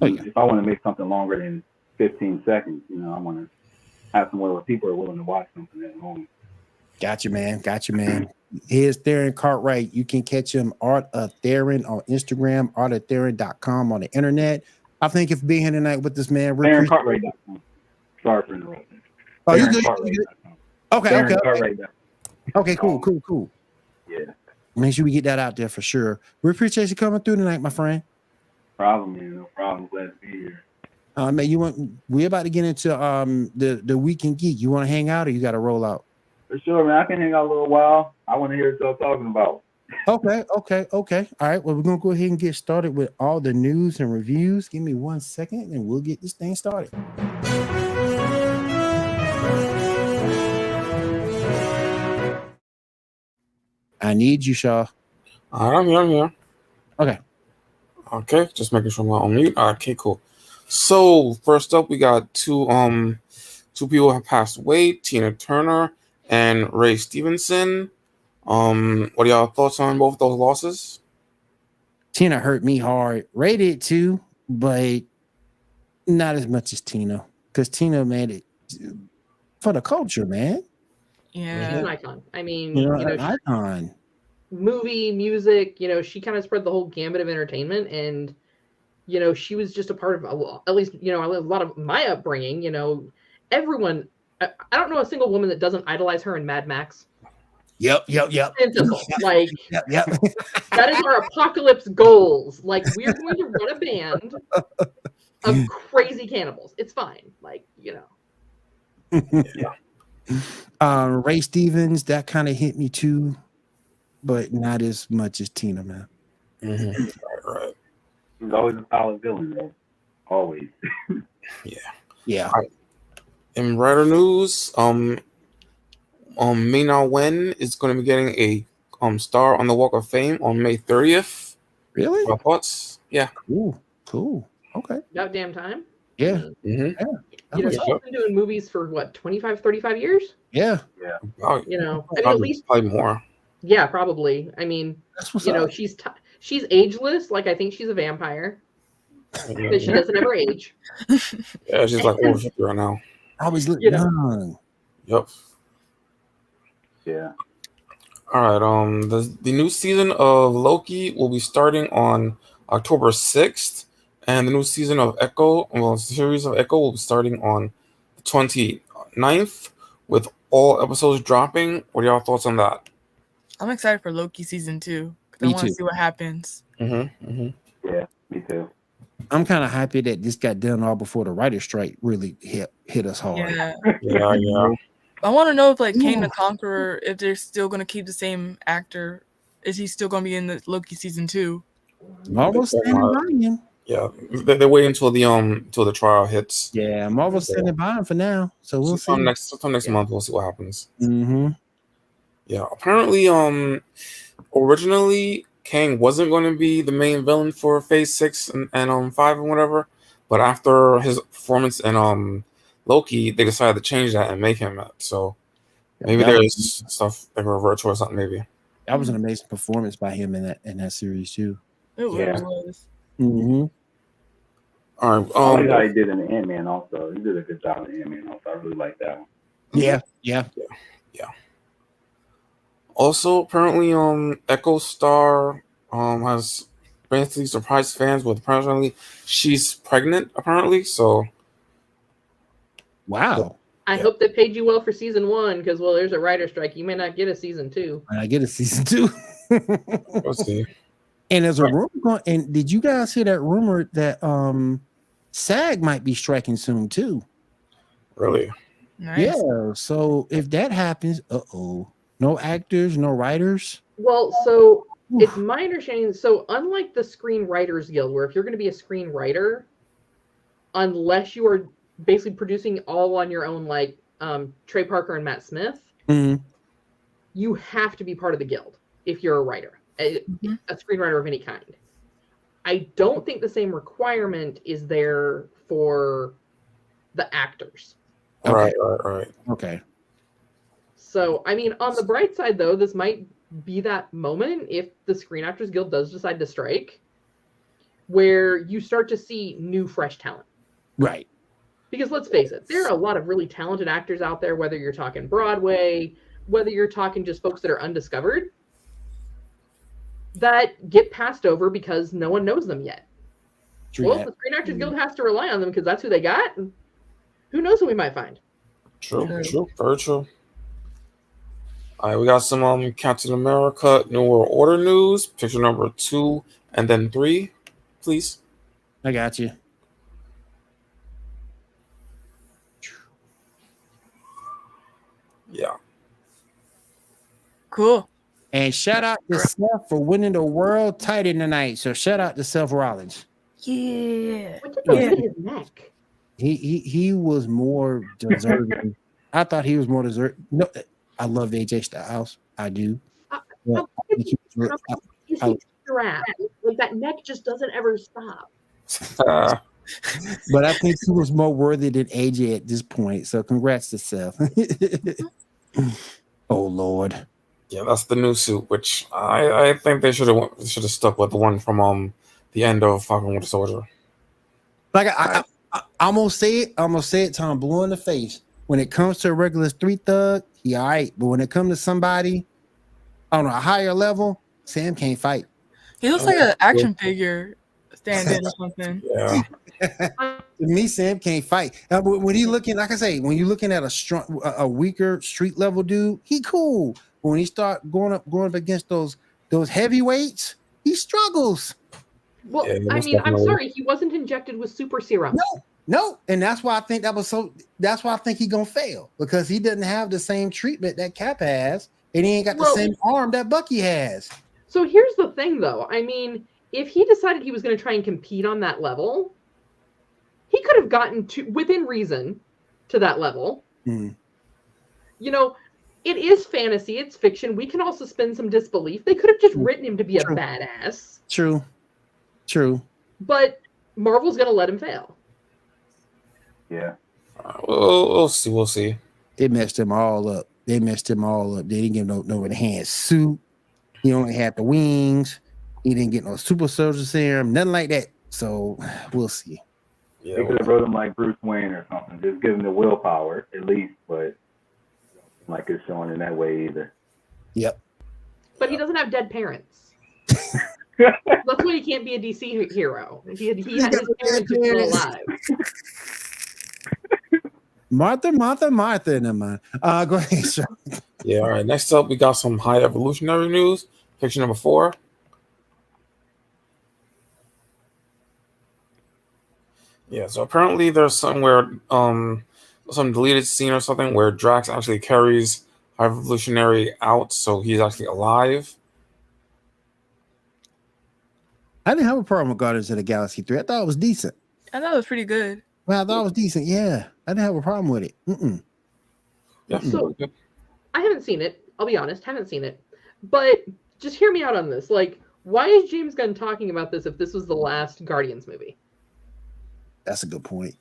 If I want to make something longer than 15 seconds, I want to have somewhere where people are willing to watch something at home. Gotcha, man. Here's Theron Cartwright. You can catch him, Art of Theron, on Instagram, artoftheron.com on the internet. I thank you for being here tonight with this man. TheronCartwright.com. Sorry for interrupting. Oh, you good? Okay, cool. Yeah. Make sure we get that out there for sure. We appreciate you coming through tonight, my friend. No problem. Glad to be here. Man, we're about to get into the Weekend Geek. You want to hang out or you got to roll out? For sure, man. I can hang out a little while. I want to hear what y'all talking about. Okay. All right. Well, we're going to go ahead and get started with all the news and reviews. Give me 1 second and we'll get this thing started. I need you, Shaw. I'm here. Okay. Okay, just making sure I'm not on mute. Okay, cool. So first up, we got two people have passed away: Tina Turner and Ray Stevenson. What are y'all thoughts on both those losses? Tina hurt me hard. Ray did too, but not as much as Tina, because Tina made it for the culture, man. Yeah, she's an icon. I mean, An icon. Movie, music, she kind of spread the whole gambit of entertainment, and she was just a part of at least a lot of my upbringing. Everyone, I don't know a single woman that doesn't idolize her in Mad Max. Yep. Like, yep. That is our apocalypse goals. Like, we're going to run a band of crazy cannibals. It's fine. Like, Ray Stevens, that kind of hit me too, but not as much as Tina, man. Mm-hmm. Right. He's always a solid villain, man. Always. Yeah. Right. In writer news, Mei-Na Wen is going to be getting a star on the Walk of Fame on May 30th. Really? Your thoughts? Yeah. Cool. Okay. About damn time. Yeah. Mm-hmm. She's been doing movies for what, 25, 35 years? Yeah. Oh, I mean, probably, at least probably more. Yeah, probably. I mean, That's what's up. she's ageless. Like, I think she's a vampire. Because she doesn't ever age. Yeah, she's like over 50 right now. Always look young. Yep. Yeah. All right. The new season of Loki will be starting on October 6th, and the new season of Echo, the series of Echo, will be starting on the 29th, with all episodes dropping. What are y'all thoughts on that? I'm excited for Loki season 2 because Me I want to too. see what happens. Yeah, me too. I'm kind of happy that this got done all before the writer's strike really hit us hard. Yeah. I want to know if Kang the Conqueror, if they're still going to keep the same actor. Is he still going to be in the Loki season 2? Marvel's standing by him. Yeah, they wait until the trial hits. Yeah, Marvel's standing by him for now. So we'll see. Sometime next month, we'll see what happens. Mm-hmm. Yeah, apparently, originally Kang wasn't going to be the main villain for Phase 6 and 5 and whatever, but after his performance in Loki, they decided to change that and make him it. So maybe there's stuff they can revert to or something. Maybe that was an amazing performance by him in that series too. It was. Mm-hmm. All right. I like how he did in the Ant-Man also. He did a good job in Ant-Man also. I really like that one. Yeah. Also, apparently, Echo Star has basically surprised fans with apparently she's pregnant. Apparently, so. Wow. I hope they paid you well for season 1 because, there's a writer's strike. You may not get a season 2. I get a season 2. Let's see. And there's a rumor going. And did you guys hear that rumor that SAG might be striking soon too? Really? Nice. Yeah. So if that happens, no actors, no writers. Well, so it's my understanding. So unlike the Screenwriters Guild, where if you're going to be a screenwriter, unless you are basically producing all on your own, like Trey Parker and Matt Smith, you have to be part of the guild if you're a writer, a screenwriter of any kind. I don't think the same requirement is there for the actors. Right. Okay. So, I mean, on the bright side, though, this might be that moment if the Screen Actors Guild does decide to strike, where you start to see new, fresh talent. Right. Because let's face it, there are a lot of really talented actors out there, whether you're talking Broadway, whether you're talking just folks that are undiscovered, that get passed over because no one knows them yet. Well, the Screen Actors Guild has to rely on them because that's who they got. And who knows who we might find? True. Very true. All right, we got some Captain America New World Order news. Picture number 2 and then 3, please. I got you. Yeah. Cool. And shout out to Seth for winning the world title tonight. So shout out to Seth Rollins. Yeah. What did they do to his neck? He was more deserving. I thought he was more deserving. No, I love AJ Styles. I do. Is he strapped? Like, that neck just doesn't ever stop. But I think he was more worthy than AJ at this point. So congrats to Seth. Oh Lord. Yeah, that's the new suit, which I think they should have stuck with the one from the end of Falcon Winter Soldier. Like I'm gonna say it, Tom, blue in the face. When it comes to a regular street thug, he all right. But when it comes to somebody on a higher level, Sam can't fight. He looks like an action figure stand-in or something. Yeah. To me, Sam can't fight. When you looking, like I say, when you're looking at a weaker street level dude, he cool. But when he start going up against those heavyweights, he struggles. Well, Yeah, I most mean, I'm definitely. sorry, he wasn't injected with super serum. No, and that's why I think that's why I think he gonna fail, because he doesn't have the same treatment that Cap has, and he ain't got the same arm that Bucky has. So here's the thing, though. I mean, if he decided he was going to try and compete on that level, he could have gotten within reason to that level. Mm. You know, it is fantasy, it's fiction. We can all suspend some disbelief. They could have just written him to be a badass. True. But Marvel's going to let him fail. Yeah. We'll see. They messed him all up. They didn't give no enhanced suit. He only had the wings. He didn't get no super soldier serum, nothing like that. So we'll see. Yeah, They could have wrote him like Bruce Wayne or something. Just give him the willpower, at least, but like it's showing in that way either. Yep. But he doesn't have dead parents. That's why he can't be a DC hero. He had his parents are still alive. Martha, never mind. Go ahead, Sean. Yeah, all right. Next up, we got some high evolutionary news. Picture number 4. Yeah, so apparently there's somewhere some deleted scene or something where Drax actually carries high evolutionary out, so he's actually alive. I didn't have a problem with Guardians of the Galaxy 3. I thought it was decent. I thought it was pretty good. Well, I thought it was decent. Yeah, I didn't have a problem with it. Yeah. So I haven't seen it. I'll be honest, haven't seen it. But just hear me out on this. Like, why is James Gunn talking about this if this was the last Guardians movie? That's a good point.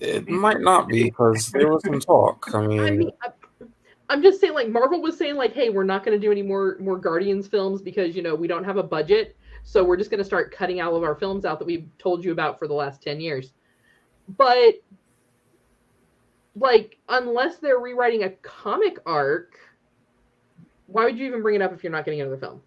It might not be, because there was some talk. I'm just saying, like, Marvel was saying, like, hey, we're not going to do any more Guardians films because, you know, we don't have a budget. So we're just going to start cutting all of our films out that we've told you about for the last 10 years. But, like, unless they're rewriting a comic arc, why would you even bring it up if you're not getting another film?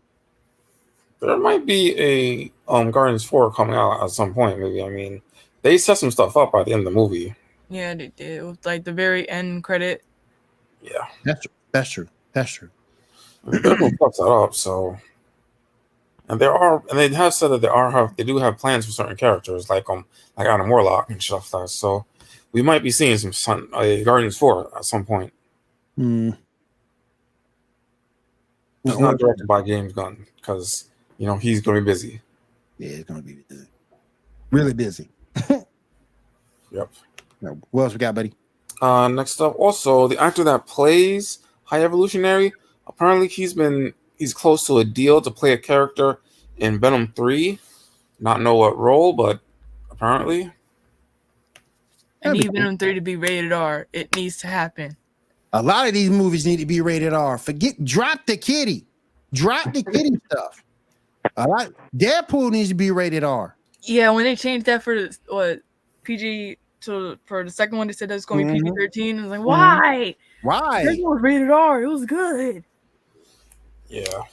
There might be a Guardians 4 coming out at some point, maybe. I mean, they set some stuff up at the end of the movie. Yeah, they did. It was like the very end credit. Yeah. That's true. They're gonna fuck that up, so. And they have said that they do have plans for certain characters, like Adam Warlock and stuff like that. So we might be seeing some Guardians 4 at some point. Mm. It's not directed by James Gunn, because he's gonna be busy. Yeah, it's gonna be busy. Really busy. Yep. What else we got, buddy? Next up, also the actor that plays High Evolutionary, apparently he's close to a deal to play a character in Venom 3. Not know what role, but apparently. I need Venom 3 to be rated R. It needs to happen. A lot of these movies need to be rated R. Drop the kitty stuff. All right, Deadpool needs to be rated R. Yeah, when they changed that for PG for the second one, they said that it's going to be PG-13. I was like, why? Why? This one was rated R. It was good. Yeah.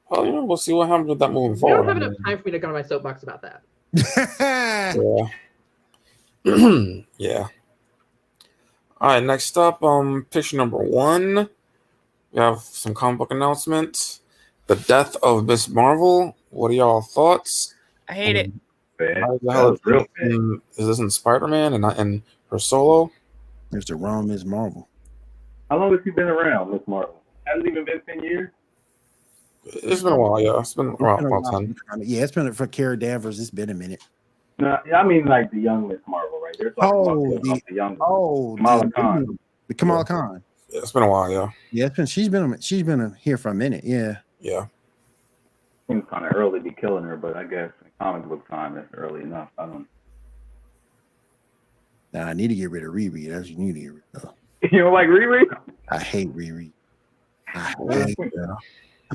Well, we'll see what happens with that moving You forward. don't have enough time for me to go on my soapbox about that. Yeah. Yeah. All right, next up, picture number 1. We have some comic book announcements. The death of Miss Marvel. What are y'all thoughts? I hate it. How the hell is this in Spider-Man and not in her solo? There's the wrong Miss Marvel. How long has she been around, Miss Marvel? Hasn't even been 10 years? It's been a while, yeah. It's been around about 10. Yeah, it's been for Kara Danvers. It's been a minute. No, I mean like the young Miss Marvel, right? They're talking about the young Kamala Khan. The Kamala Khan. Yeah, it's been a while, yeah. Yeah, she's been here for a minute. Yeah. Yeah. Seems kind of early to be killing her, but I guess in comic book time, that's early enough. I don't. Now I need to get rid of Riri. That's what you need to get rid of. You don't like Riri? I hate Riri. I hate her.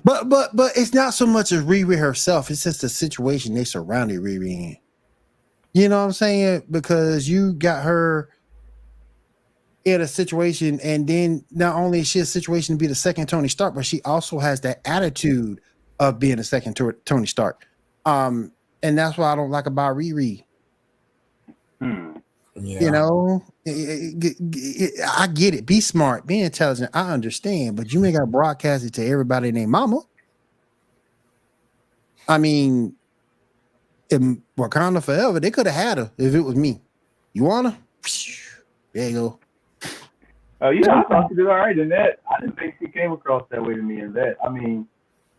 But it's not so much as Riri herself. It's just the situation they surrounded Riri in. You know what I'm saying? Because you got her in a situation, and then not only is she a situation to be the second Tony Stark, but she also has that attitude of being a second Tony Stark. And that's what I don't like about Riri. Yeah. You know, I get it. Be smart, be intelligent. I understand, but you ain't got to broadcast it to everybody named Mama. I mean, in Wakanda Forever, they could have had her if it was me. You want her? There you go. Oh, yeah, I thought she did all right in that. I didn't think she came across that way to me in that. I mean,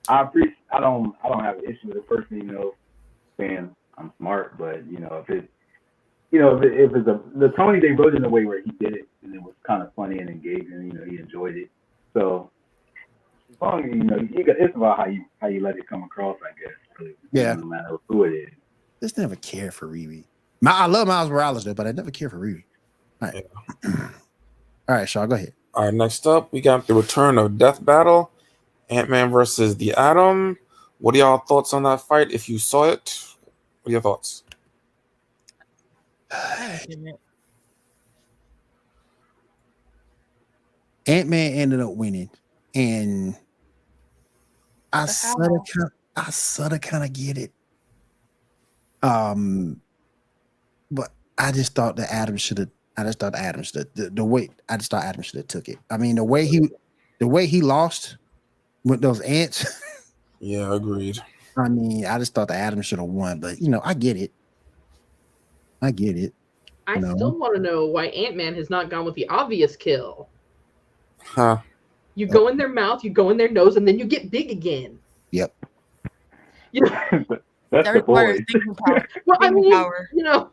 I don't have an issue with the person, you know, saying I'm smart, but you know, if it's the Tony, they wrote it in a way where he did it and it was kind of funny and engaging, you know, he enjoyed it. So as long as you know, it's about how you let it come across, I guess. Really. Yeah. No matter who it is. Just never cared for Riri. I love Miles Morales though, but I never cared for Riri. All right. Yeah. All right, Shaw, go ahead. All right, next up, we got the return of Death Battle, Ant-Man versus the Atom. What are y'all thoughts on that fight? If you saw it, what are your thoughts? Ant-Man ended up winning, and I sort of kind of get it. But I just thought that Adam should have. I just thought Adam should have took it. I mean, the way he lost with those ants. Yeah, agreed. I mean, I just thought that Adam should have won, but you know, I get it. I still want to know why Ant-Man has not gone with the obvious kill. Huh. You go in their mouth, you go in their nose, and then you get big again. Yep. You know, That's the boy. well, I mean, you know.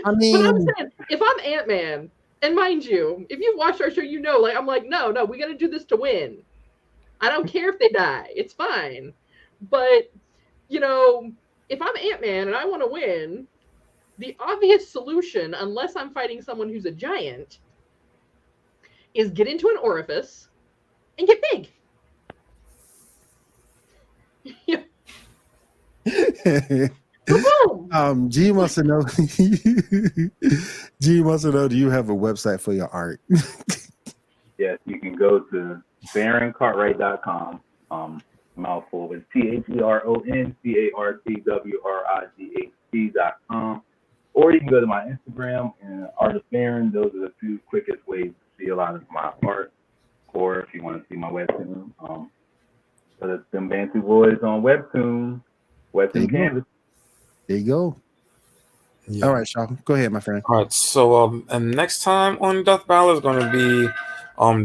I mean, but I'm saying, if I'm Ant-Man, and mind you, if you've watched our show, you know, like I'm like, no, we got to do this to win. I don't care if they die; it's fine. But you know, if I'm Ant-Man and I want to win, the obvious solution, unless I'm fighting someone who's a giant, is get into an orifice and get big. G wants to know. G wants to know. Do you have a website for your art? Yes, you can go to TheronCartwright.com. Mouthful with TheronCartwright.com, or you can go to my Instagram and Art of Theron. Those are the two quickest ways to see a lot of my art. Or if you want to see my webtoon, so that's them Bantu Boys on webtoon canvas. There you go. Yeah. All right, Sean. Go ahead, my friend. All right. So, and next time on Death Battle is going to be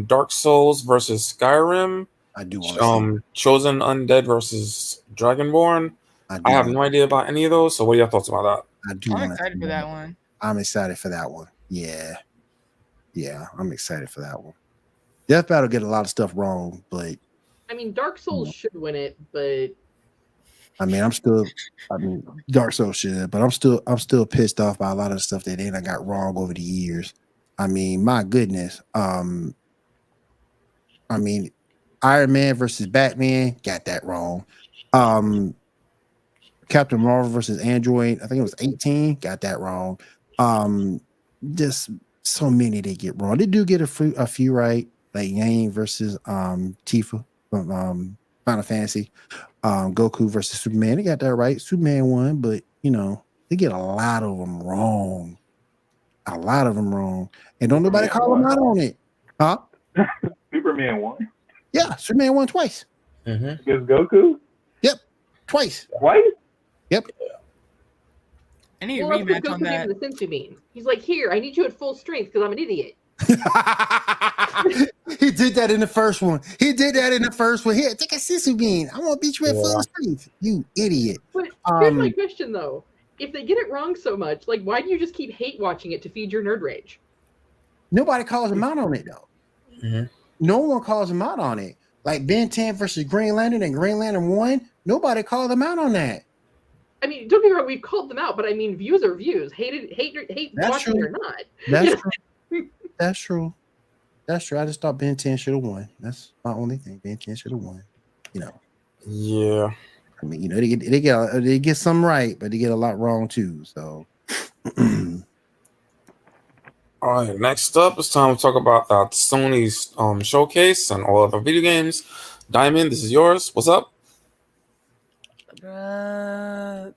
Dark Souls versus Skyrim. I do want Chosen Undead versus Dragonborn. I have no idea about any of those. So, what are your thoughts about that? I'm excited for that one. I'm excited for that one. Yeah, I'm excited for that one. Death Battle get a lot of stuff wrong, but I mean, Dark Souls should win it, but. I mean, Dark Souls should, but I'm still pissed off by a lot of the stuff that they done got wrong over the years. I mean, my goodness. I mean, Iron Man versus Batman got that wrong. Captain Marvel versus Android, I think it was 18, got that wrong. Just so many they get wrong. They do get a few right, like Yang versus Tifa from Final Fantasy. Goku versus Superman, they got that right. Superman won, but you know, they get a lot of them wrong. And don't nobody call them out on it. Huh? Superman won? Yeah, Superman won twice. Against Goku? Yep, twice. Yep. I need a rematch on that. The sensu bean. He's like, here, I need you at full strength because I'm an idiot. He did that in the first one. Here, take a sensu bean. I want to beat you at full strength. You idiot. But here's my question, though. If they get it wrong so much, like, why do you just keep hate watching it to feed your nerd rage? Nobody calls him out on it, though. Mm-hmm. No one calls him out on it. Like Ben 10 versus Green Lantern and Green Lantern won. Nobody called him out on that. I mean, don't get me wrong, we've called them out, but I mean, views are views. Hate That's watching true. or not. That's true. That's true. That's true. I just thought Ben 10 should have won. That's my only thing. Ben 10 should have won. You know. Yeah. I mean, you know, they get some right, but they get a lot wrong too. So. All right. Next up, it's time to talk about that Sony's showcase and all other video games. Diamond, this is yours. What's up?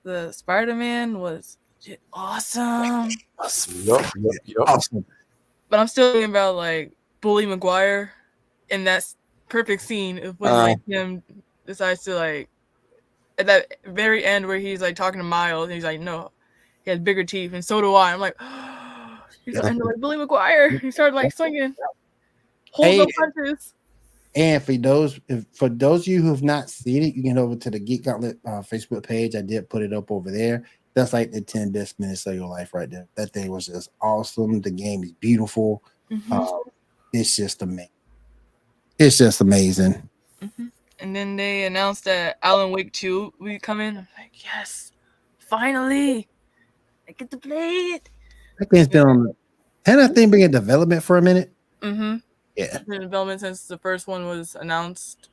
The Spider-Man was awesome. Yup. Awesome. But I'm still thinking about like Bully Maguire in that perfect scene of when like him decides to like at that very end where he's like talking to Miles and he's like, no, he has bigger teeth and so do I. I'm like, he's like Bully Maguire. He started like swinging, holding no punches. And for those of you who have not seen it, you can go over to the Geek Gauntlet Facebook page. I did put it up over there. That's like the 10 best minutes of your life right there. That thing was just awesome. The game is beautiful. Mm-hmm. It's just amazing. It's just amazing. Mm-hmm. And then they announced that Alan Wake 2 will be coming. I'm like, yes, finally, I get to play it. That game's been on. Hadn't that thing been in development for a minute? Mm-hmm. Yeah. It's been in development since the first one was announced,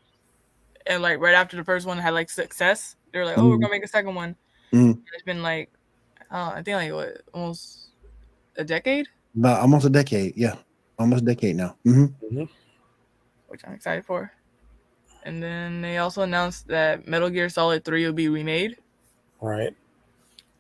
and like right after the first one had like success, they were like, "Oh, we're gonna make a second one." Mm-hmm. It's been like, I think like what, almost a decade. About almost a decade, yeah, almost a decade now. Mm-hmm. Which I'm excited for. And then they also announced that Metal Gear Solid 3 will be remade. Right.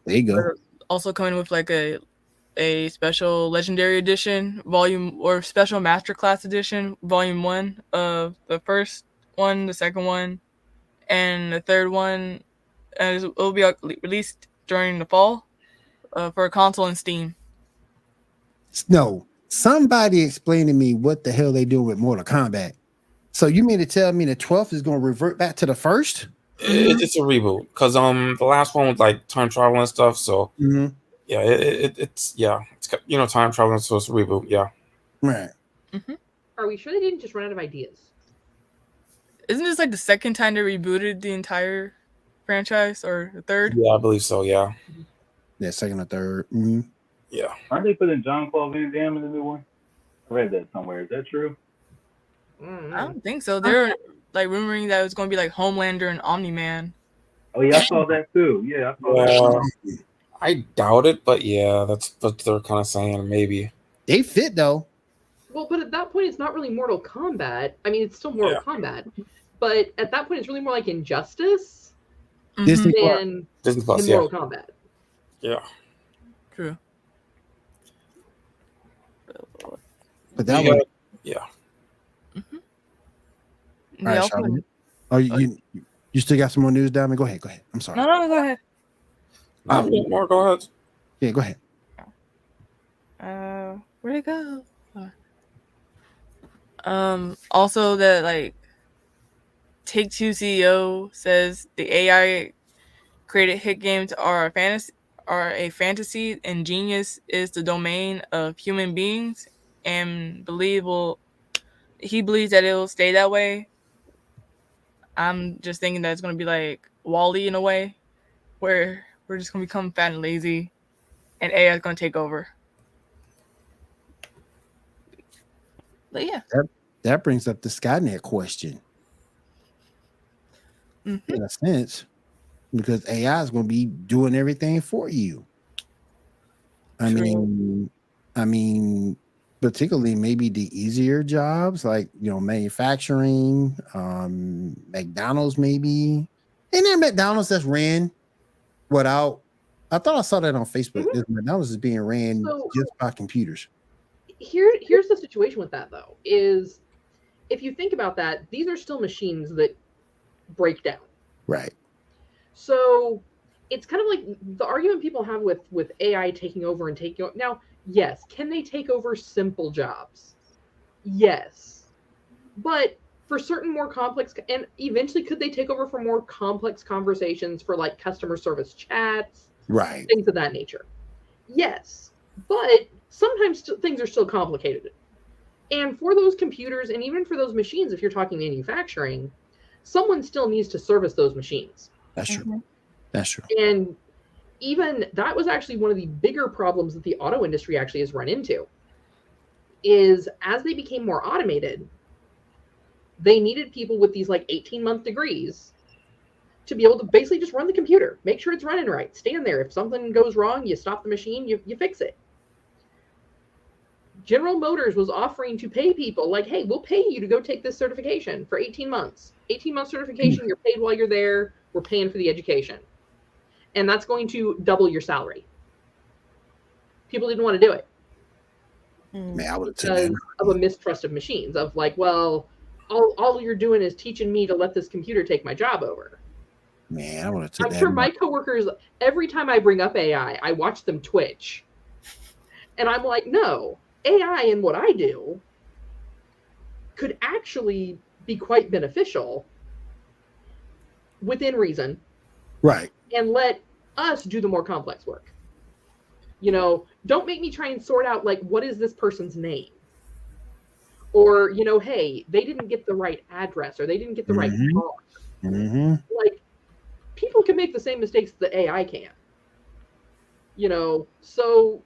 There you go. They're also coming with like a special Legendary Edition volume or special Masterclass Edition volume 1 of the first one, the second one, and the third one. And it will be released during the fall for a console and Steam. No, somebody explain to me what the hell they do with Mortal Kombat. So you mean to tell me the 12th is going to revert back to the first? It's a reboot because the last one was like time travel and stuff. So yeah, it's time travel, so it's a reboot. Yeah, right. Mm-hmm. Are we sure they didn't just run out of ideas? Isn't this like the second time they rebooted the entire franchise, or the third? Yeah, I believe so. Yeah. Yeah, second or third. Mm-hmm. Yeah. Aren't they putting Jean-Claude Van Damme in the new one? I read that somewhere. Is that true? I don't think so. They're like rumoring that it was going to be like Homelander and Omni-Man. Oh yeah, I saw that too. Yeah, I saw that. I doubt it, but yeah, that's what they're kind of saying. Maybe they fit though. Well, but at that point, it's not really Mortal Kombat. I mean, it's still Mortal Kombat, but at that point, it's really more like Injustice Disney than Mortal Kombat. Yeah. True. But that one, yeah. All right, Charlie. Oh, you still got some more news, Diamond? Go ahead. I'm sorry. No, go ahead. More. Go ahead. Yeah, go ahead. Where'd it go? Also that like Take-Two CEO says the AI created hit games are a fantasy, and genius is the domain of human beings, and he believes that it will stay that way. I'm just thinking that it's going to be like WALL-E in a way, where we're just going to become fat and lazy, and AI is going to take over. But yeah. That brings up the Skynet question. Mm-hmm. In a sense, because AI is going to be doing everything for you. I mean, particularly maybe the easier jobs like manufacturing, McDonald's maybe. Ain't there McDonald's that's ran without? I thought I saw that on Facebook. McDonald's is being ran just by computers. Here's the situation with that though, is if you think about that, these are still machines that break down. Right. So it's kind of like the argument people have with AI taking over and taking over. Now, yes, can they take over simple jobs? Yes. But for certain more complex, and eventually could they take over for more complex conversations for like customer service chats? Right. Things of that nature. Yes. But sometimes things are still complicated. And for those computers and even for those machines, if you're talking manufacturing, someone still needs to service those machines. That's true. That's true. And even that was actually one of the bigger problems that the auto industry actually has run into, is as they became more automated, they needed people with these like 18-month degrees to be able to basically just run the computer, make sure it's running right, stand there. If something goes wrong, you stop the machine, you fix it. General Motors was offering to pay people like, hey, we'll pay you to go take this certification for 18 months. 18-month certification, you're paid while you're there. We're paying for the education. And that's going to double your salary. People didn't want to do it. Man, I would have because of a mistrust of machines, of like, well, all you're doing is teaching me to let this computer take my job over. Man, I would have taken I'm sure my coworkers, every time I bring up AI, I watch them twitch. And I'm like, no, AI and what I do could actually be quite beneficial within reason. Right. And let us do the more complex work. You know, don't make me try and sort out, like, what is this person's name? Or, you know, hey, they didn't get the right address, or they didn't get the right car. Like, people can make the same mistakes that the AI can. You know, so,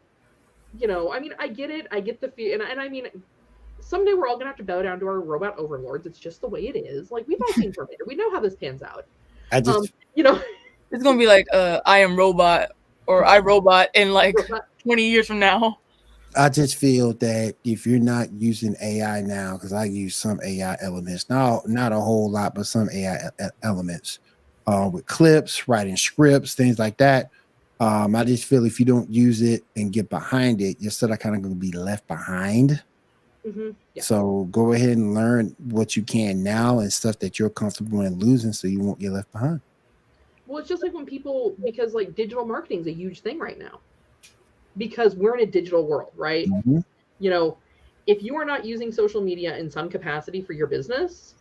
you know, I mean, I get it. I get the fear. And I mean, someday we're all going to have to bow down to our robot overlords. It's just the way it is. Like, we've all seen Terminator. We know how this pans out. You know, it's going to be like, I Am Robot or I, Robot in like 20 years from now. I just feel that if you're not using AI now, because I use some AI elements, not a whole lot, but some AI elements with clips, writing scripts, things like that. I just feel if you don't use it and get behind it, you're sort of kind of going to be left behind. Yeah. So go ahead and learn what you can now and stuff that you're comfortable in losing so you won't get left behind. Well, it's just like when people, because like digital marketing is a huge thing right now. Because we're in a digital world, right? You know, if you are not using social media in some capacity for your business,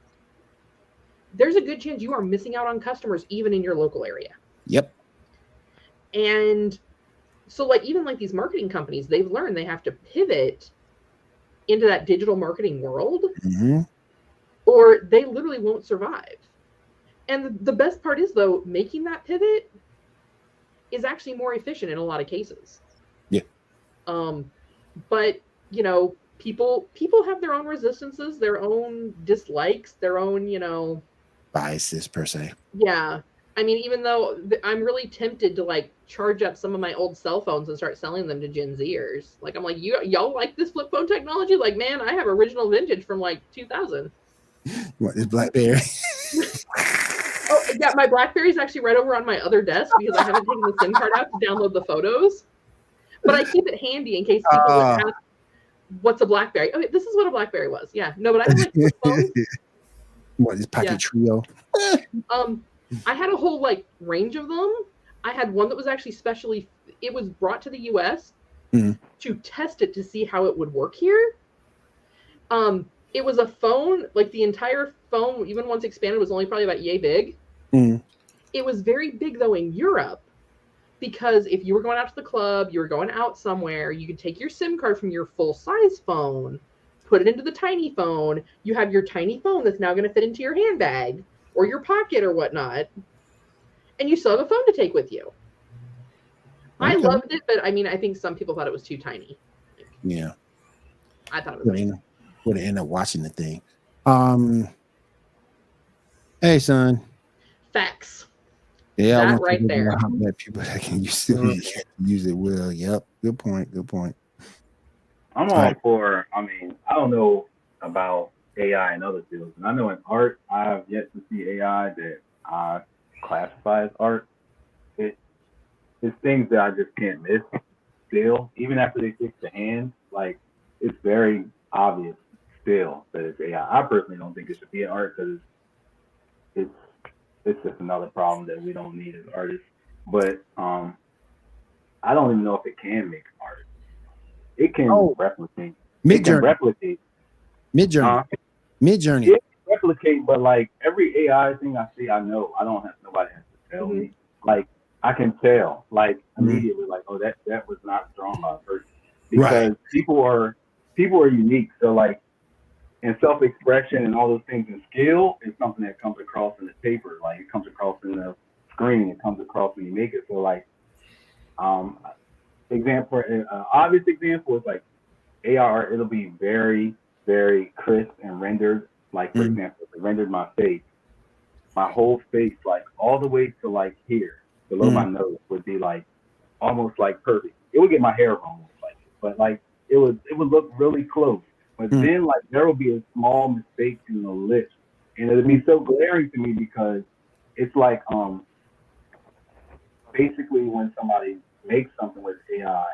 there's a good chance you are missing out on customers even in your local area. Yep. And so like even like these marketing companies, they've learned they have to pivot into that digital marketing world or they literally won't survive. And the best part is, though, making that pivot is actually more efficient in a lot of cases. Yeah. But, you know, people have their own resistances, their own dislikes, their own, you know, biases per se. Yeah. I mean, even though I'm really tempted to like charge up some of my old cell phones and start selling them to Gen Zers. Like, I'm like, y'all like this flip phone technology? Like, man, I have original vintage from like 2000. What is BlackBerry? Oh, yeah, my BlackBerry's actually right over on my other desk because I haven't taken the SIM card out to download the photos. But I keep it handy in case people ask, what's a BlackBerry? Okay, this is what a BlackBerry was. Yeah. No, but I have like flip phones. What is Pocket Trio? I had a whole like range of them. I had one that was actually specially, it was brought to the US to test it to see how it would work here. It was a phone, like the entire phone, even once expanded, was only probably about yay big. It was very big though in Europe, because if you were going out to the club, you were going out somewhere, you could take your SIM card from your full size phone, put it into the tiny phone. You have your tiny phone that's now going to fit into your handbag or your pocket or whatnot. And you still have a phone to take with you. Okay. I loved it, but I mean, I think some people thought it was too tiny. Yeah. I thought it was nice. Would have ended up watching the thing. Hey, son. Facts. Yeah, that right there. How many people that can use it well. Yep. Good point. I'm all for, I mean, I don't know about AI in other fields. And I know in art, I have yet to see AI that I classify as art. It's things that I just can't miss still. Even after they fix the hand, like, it's very obvious still that it's AI. I personally don't think it should be an art because it's just another problem that we don't need as artists. But I don't even know if it can make art. It can replicate. Midjourney. Midjourney. It can replicate, but like every AI thing I see, I know. I don't have, nobody has to tell me. Like, I can tell, like, immediately, like, oh, that was not drawn by a person. Because people are unique. So like, and self-expression and all those things and skill is something that comes across in the paper. Like, it comes across in the screen it comes across when you make it. So like, example, obvious example is like AR. It'll be very, very crisp and rendered. Like for example, if it rendered my face, my whole face, like all the way to like here, below my nose, would be like almost like perfect. It would get my hair wrong, like, but like it would look really close. But then like there will be a small mistake in the lips, and it'll be so glaring to me because it's like basically when somebody makes something with AI,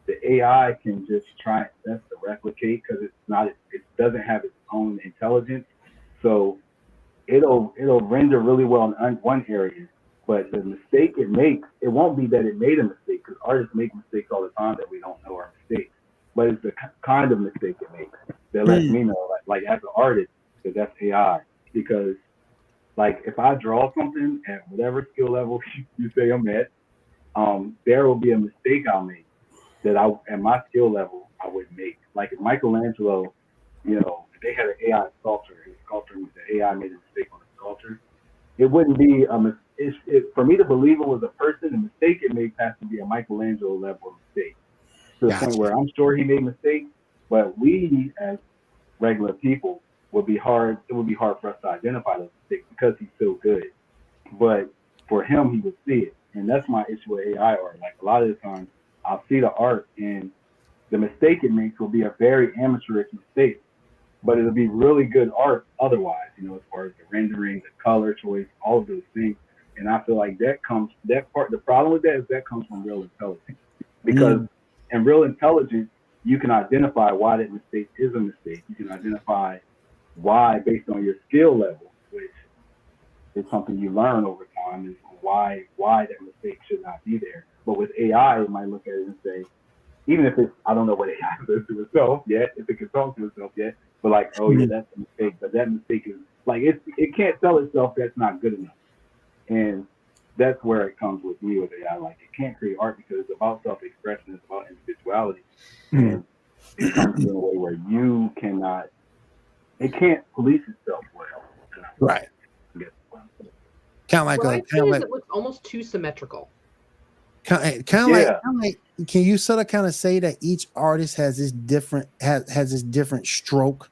the AI can just try its best to replicate because it doesn't have its own intelligence. So it'll render really well in one area, but the mistake it makes, it won't be that it made a mistake, because artists make mistakes all the time that we don't know are mistakes. But it's the kind of mistake it makes that lets me know, like as an artist, that that's AI. Because like if I draw something at whatever skill level you say I'm at, there will be a mistake I'll make that at my skill level I would make. Like if Michelangelo, if they had an AI sculptor, and sculpting, the AI made a mistake on the sculpture, it wouldn't be for me to believe it was a person. The mistake it makes has to be a Michelangelo level mistake, to the point where I'm sure he made mistakes, but we as regular people it would be hard for us to identify those mistakes because he's so good. But for him, he would see it. And that's my issue with AI art. Like a lot of the times I'll see the art and the mistake it makes will be a very amateurish mistake, but it'll be really good art otherwise, as far as the rendering, the color choice, all of those things. And I feel like the problem with that is that comes from real intelligence. Because in real intelligence, you can identify why that mistake is a mistake. You can identify why, based on your skill level, which is something you learn over time, is why that mistake should not be there. But with AI, it might look at it and say, even if I don't know what AI says to itself yet, if it can talk to itself yet, but like, oh yeah, that's a mistake. But that mistake is like, it can't tell itself that's not good enough. And that's where it comes with me with AI. Like it can't create art because it's about self-expression, it's about individuality. And it comes in a way where it can't police itself well. Right. Kind of like it looks almost too symmetrical. Like, can you sort of kind of say that each artist has this different has this different stroke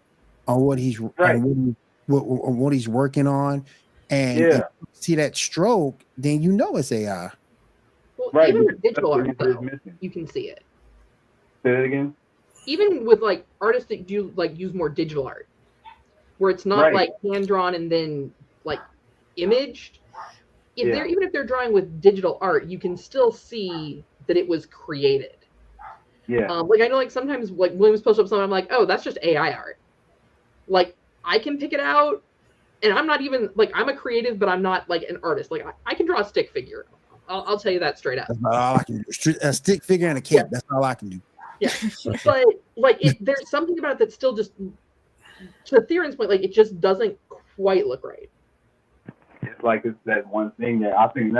on what he's on what he's working on, and if you see that stroke, then it's AI. Well, even with digital art, though, you can see it. Say that again. Even with like artists that do like use more digital art, where it's not like hand drawn and then like imaged. Even if they're drawing with digital art, you can still see that it was created. Yeah. Like I know, like sometimes, like Williams posts up something, I'm like, oh, that's just AI art. Like I can pick it out, and I'm not even like I'm a creative, but I'm not like an artist. Like I can draw a stick figure. I'll tell you that straight up. That's not all I can do. A stick figure and a cape. That's all I can do. Yeah, but like there's something about it that still just, to Theron's point, like it just doesn't quite look right. It's like it's that one thing that I think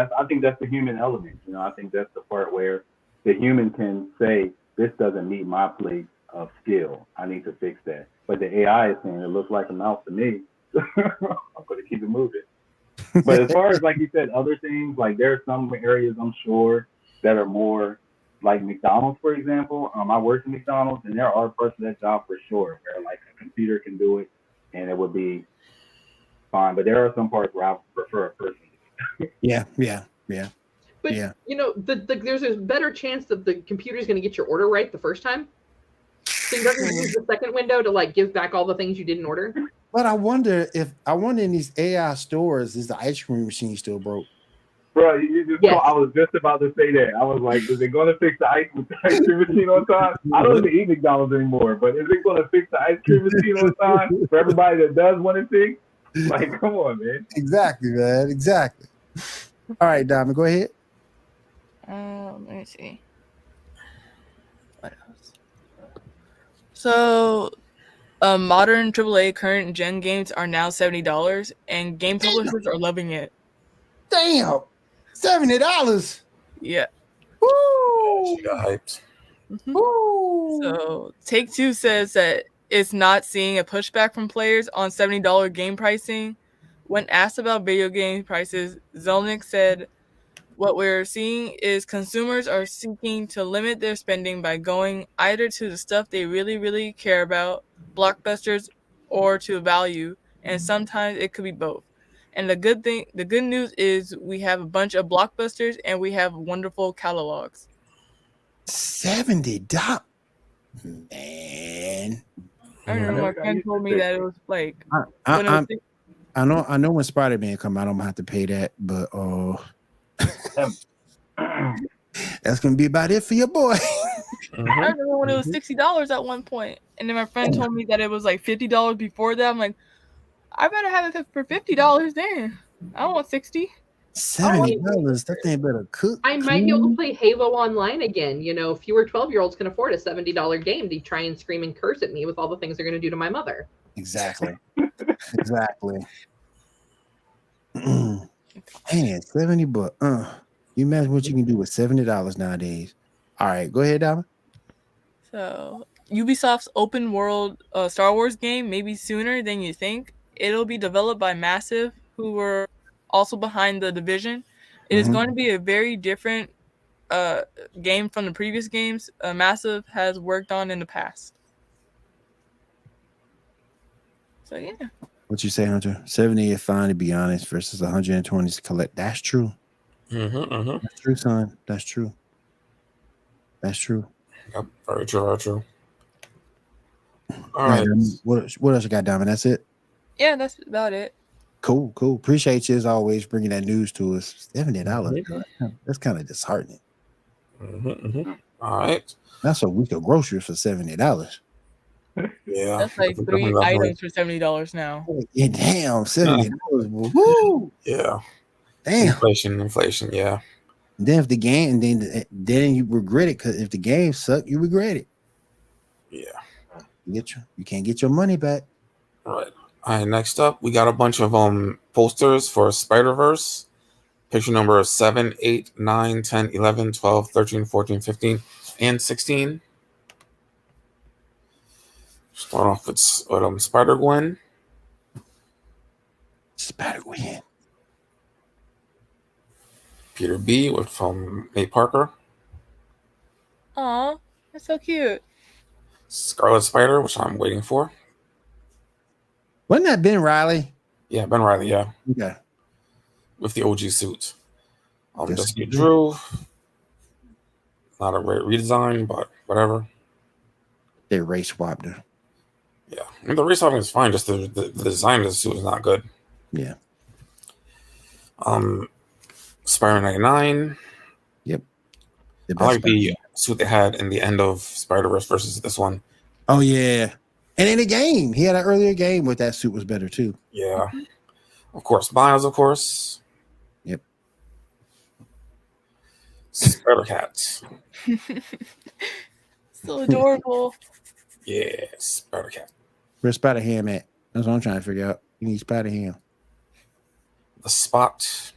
that's the human element. I think that's the part where the human can say, this doesn't meet my place of skill. I need to fix that. But the AI is saying it looks like a mouse to me. I'm going to keep it moving. But as far as, like you said, other things, like there are some areas I'm sure that are more like McDonald's, for example. I worked at McDonald's, and there are parts of that job for sure where like a computer can do it and it would be fine. But there are some parts where I prefer a person. Yeah. But there's a better chance that the computer is going to get your order right the first time. So you don't use the second window to like give back all the things you didn't order. But I wonder in these AI stores, is the ice cream machine still broke? Bro, I was just about to say that. I was like, is it going to fix the ice cream machine on time? I don't even eat McDonald's anymore, but is it going to fix the ice cream machine on time for everybody that does want it fixed? Like, come on, man. Exactly, man. Exactly. All right, Diamond, go ahead. Let me see. What else? So, modern AAA current gen games are now $70, and game publishers are loving it. Damn, $70. Yeah. Woo! She got hyped. Woo! So, Take-Two says that it's not seeing a pushback from players on $70 game pricing, When asked about video game prices, Zelnick said, "What we're seeing is consumers are seeking to limit their spending by going either to the stuff they really, really care about, blockbusters, or to value, and sometimes it could be both. And the good news is we have a bunch of blockbusters and we have wonderful catalogs." $70, man. I don't know. My friend told me that it was like when it was I know when Spider-Man come out, I'm gonna have to pay that, but that's gonna be about it for your boy. I remember when it was $60 at one point, and then my friend told me that it was like $50 before that. I'm like, I better have it for $50 then. I don't want $60. $70. That thing better cook. I might be able to play Halo Online again. You know, fewer 12-year-olds can afford a $70 game to try and scream and curse at me with all the things they're going to do to my mother. Exactly. Exactly. Man, $70. You imagine what you can do with $70 nowadays. All right, go ahead, Dama. So Ubisoft's open world Star Wars game may be sooner than you think. It'll be developed by Massive, who were also behind The Division. It is going to be a very different game from the previous games Massive has worked on in the past. So yeah. What you say, Hunter? 70 is fine, to be honest, versus 120 to collect. That's true. That's true, son. That's true. That's true. Yep, very true, very true. All right. right. What else you got, Diamond? That's it? Yeah, that's about it. Cool. Appreciate you as always bringing that news to us. $70. That's kind of disheartening. All right. That's a week of groceries for $70. Yeah. That's like three items for $70 now. Yeah, damn, $70. Woo! Yeah. Damn. Inflation. Yeah. And then if the game, then you regret it, because if the game sucked, you regret it. Yeah. You can't get your money back. All right. Next up, we got a bunch of posters for Spider-Verse. Picture number 7, 8, 9, 10, 11, 12, 13, 14, 15, and 16. Start off with Spider-Gwen. Spider-Gwen. Peter B. from May Parker. Aw, that's so cute. Scarlet Spider, which I'm waiting for. Wasn't that Ben Riley? Yeah, Ben Riley, yeah. Okay. With the OG suit. Jessica good. Drew. Not a great redesign, but whatever. They race swapped her. Yeah. I mean, the race swapping is fine, just the design of the suit is not good. Yeah. Spider-Man 99. Yep. I like the suit they had in the end of Spider-Verse versus this one. Oh, yeah. And in the game, he had an earlier game with that suit was better, too. Yeah. Of course, Miles, of course. Yep. Spider-Cat. So adorable. Yeah, Spider-Cat. Where's Spider-Ham at? That's what I'm trying to figure out. You need Spider-Ham. The Spot.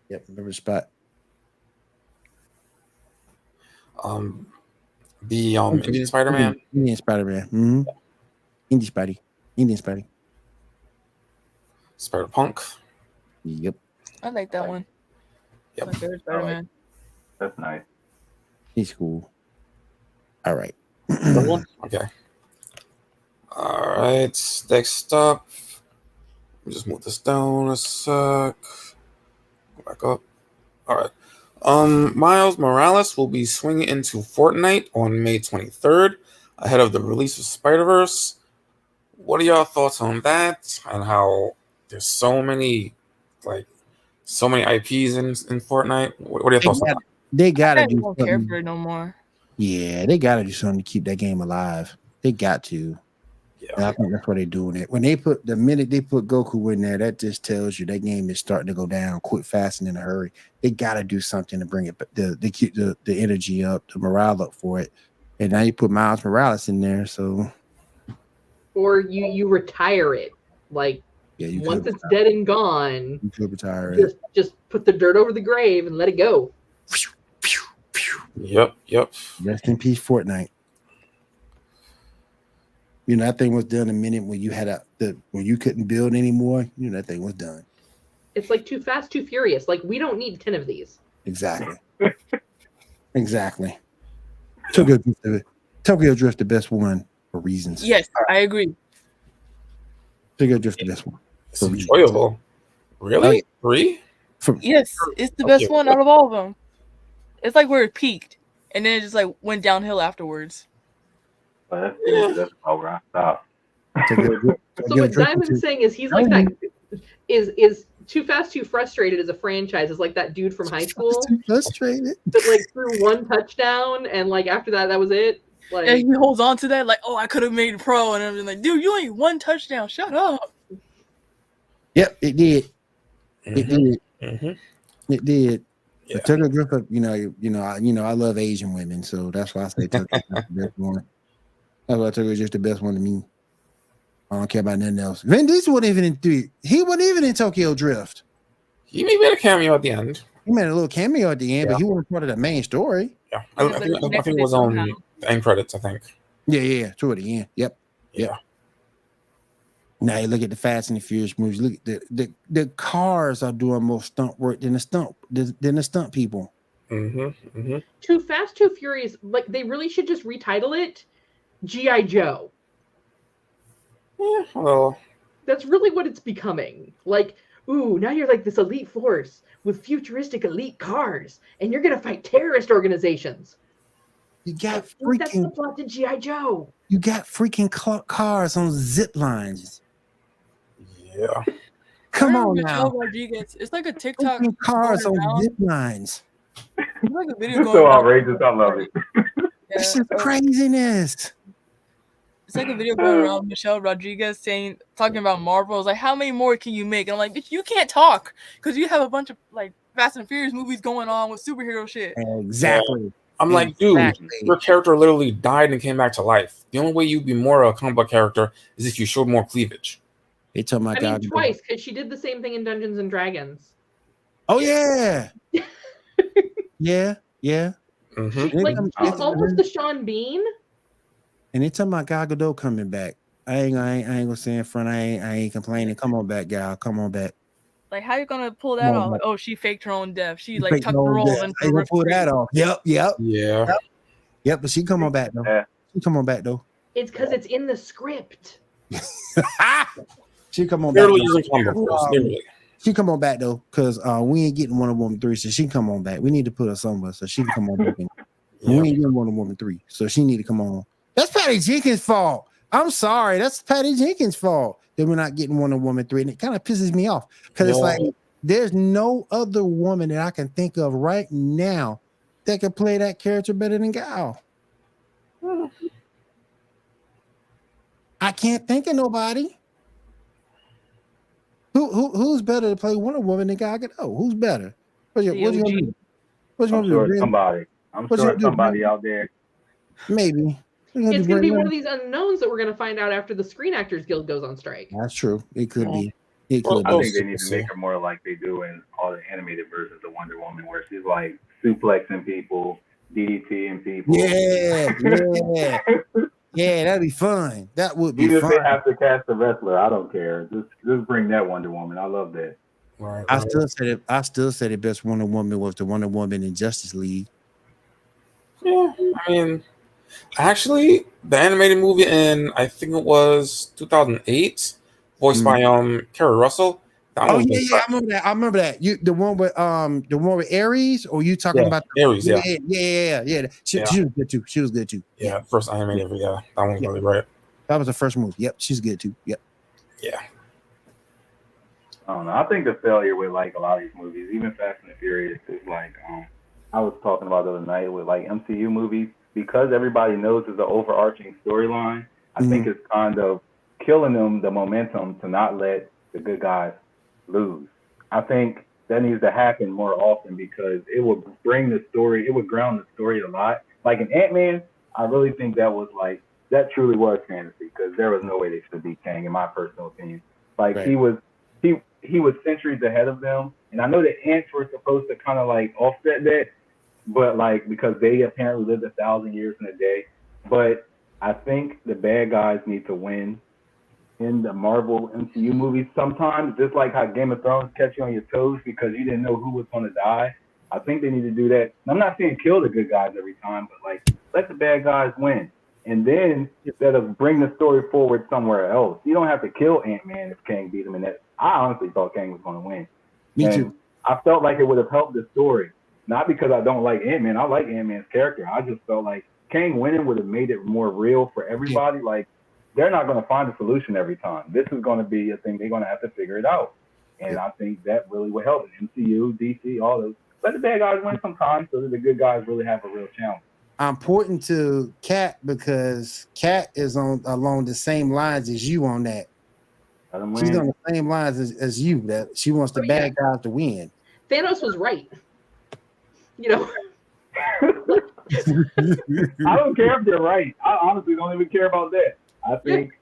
Yep, remember the Spot. The Indian Spider-Man. Indian Spider-Man. Indian Spidey. Spider-Punk. Yep. I like that one. Yep. My favorite Spider-Man. That's nice. He's cool. All right. Okay. All right. Next up. Let me just move this down a sec. Go back up. All right. Miles Morales will be swinging into Fortnite on May 23rd, ahead of the release of Spider-Verse. What are y'all thoughts on that? And how there's so many IPs in Fortnite? What are your thoughts on that? They gotta do don't care for it no more. Yeah, they gotta do something to keep that game alive. They got to. Yeah. And I think that's why they're doing it. When the minute they put Goku in there, that just tells you that game is starting to go down quick, fast, and in a hurry. They got to do something to bring it, to keep the energy up, the morale up for it. And now you put Miles Morales in there, so. Or you retire it, like once it's dead and gone. You could retire it. Just put the dirt over the grave and let it go. Yep. Rest in peace, Fortnite. You know, that thing was done the minute when you had when you couldn't build anymore. You know, that thing was done. It's like Too Fast, Too Furious. Like, we don't need 10 of these. Exactly. Exactly. Tokyo Drift, the best one for reasons. Yes, I agree. Tokyo Drift, the best one. It's enjoyable. Really? Oh, yeah. 3? Yes, it's the best one out of all of them. It's like where it peaked, and then it just like went downhill afterwards. But that's all where I stopped. So what Diamond's saying is he's like that. Is Too Fast, Too Frustrated as a franchise is like that dude from high school. Too frustrated. That like threw one touchdown and like after that was it. Like, and he holds on to that like, oh, I could have made pro, and I'm like, dude, you only one touchdown. Shut up. Yep, it did. It did. Mm-hmm. It did. Yeah. Tokyo Drift, I love Asian women, so that's why I say Tokyo Drift the best one. That's why Tokyo Drift the best one to me. I don't care about nothing else. Vin Diesel wasn't even in 3. He wasn't even in Tokyo Drift. He maybe made a cameo at the end. He made a little cameo at the end, but he wasn't part of the main story. Yeah, I think it was on the end credits. I think. Yeah, toward the end. Yep. Yeah. Now you look at the Fast and the Furious movies. Look at the cars are doing more stunt work than the stunt people. Too Fast, Too Furious. Like they really should just retitle it G.I. Joe. Yeah, well, that's really what it's becoming. Like, ooh, now you're like this elite force with futuristic elite cars, and you're gonna fight terrorist organizations. You got that's the plot to G.I. Joe. You got freaking cars on zip lines. Yeah. Come on now. Rodriguez. It's like a TikTok. Freaking cars on zip lines. It's like a video going so outrageous. I love it. This is craziness. It's like a video going around Michelle Rodriguez talking about Marvel. It's like, how many more can you make? And I'm like, bitch, you can't talk because you have a bunch of like Fast and Furious movies going on with superhero shit. Exactly. Yeah. I'm like, dude, your character literally died and came back to life. The only way you'd be more of a comic book character is if you showed more cleavage. They told my God. Twice, because she did the same thing in Dungeons and Dragons. Oh yeah. yeah. Mm-hmm. Like it's almost the Sean Bean. And they talking about Gal Gadot coming back. I ain't gonna say in front. I ain't complaining. Come on back, Gal. Come on back. Like, how you gonna pull that off? Like, oh, she faked her own death. She like tucked the roll into her gonna pull that off. Yep. Yeah. But she come on back though. She come on back though. It's because it's in the script. She come on back. She come on back though, because we ain't getting Wonder Woman 3, so she can come on back. We need to put her somewhere so she can come on back. We ain't getting Wonder Woman 3, so she need to come on. That's Patty Jenkins' fault. I'm sorry, that's Patty Jenkins' fault that we're not getting Wonder Woman 3, and it kind of pisses me off because it's like there's no other woman that I can think of right now that can play that character better than Gal. I can't think of nobody. Who's better to play Wonder Woman than Gal Gadot? Who's better? What's you gonna do? I'm sure somebody. I'm sure somebody out there. Maybe. It's going to be one of these unknowns that we're going to find out after the Screen Actors Guild goes on strike. That's true. It could be. I think they need to make her more like they do in all the animated versions of Wonder Woman, where she's like suplexing people, DDTing people. Yeah, that'd be fun. That would be Even fun. if they have to cast a wrestler, I don't care. Just bring that Wonder Woman. I love that. Right. I still said the best Wonder Woman was the Wonder Woman in Justice League. Yeah, I mean, actually, the animated movie in I think it was 2008, voiced by Kerry Russell. I remember that. You the one with Ares, or you talking about Ares? Yeah. She was good too. She was good too. Yeah, first animated. Yeah, that one's really right. That was the first movie. Yep, she's good too. Yep. Yeah. I don't know. I think the failure with like a lot of these movies, even Fast and the Furious, is like I was talking about the other night with like MCU movies, because everybody knows there's an overarching storyline. I think it's kind of killing them the momentum to not let the good guys lose. I think that needs to happen more often because it would bring the story, it would ground the story a lot. Like in Ant-Man, I really think that was like, that truly was fantasy because there was no way they should beat Kang, in my personal opinion. Like he was centuries ahead of them. And I know the ants were supposed to kind of like offset that, but like because they apparently lived 1,000 years in a day. But I think the bad guys need to win in the Marvel MCU movies sometimes, just like how Game of Thrones kept you on your toes because you didn't know who was going to die. I think they need to do that. I'm not saying kill the good guys every time, but like let the bad guys win. And then instead of bring the story forward somewhere else, you don't have to kill Ant-Man if Kang beat him. And that I honestly thought Kang was going to win. Me and too. I felt like it would have helped the story. Not because I don't like Ant-Man. I like Ant-Man's character. I just felt like Kang winning would have made it more real for everybody. Like, they're not going to find a solution every time. This is going to be a thing they're going to have to figure it out. And I think that really would help. MCU, DC, all those. Let the bad guys win sometimes so that the good guys really have a real challenge. I'm pointing to Kat because Kat is along the same lines as you on that. She's on the same lines as you, that she wants the bad guys to win. Thanos was right. You know. I don't care if they're right. I honestly don't even care about that. I think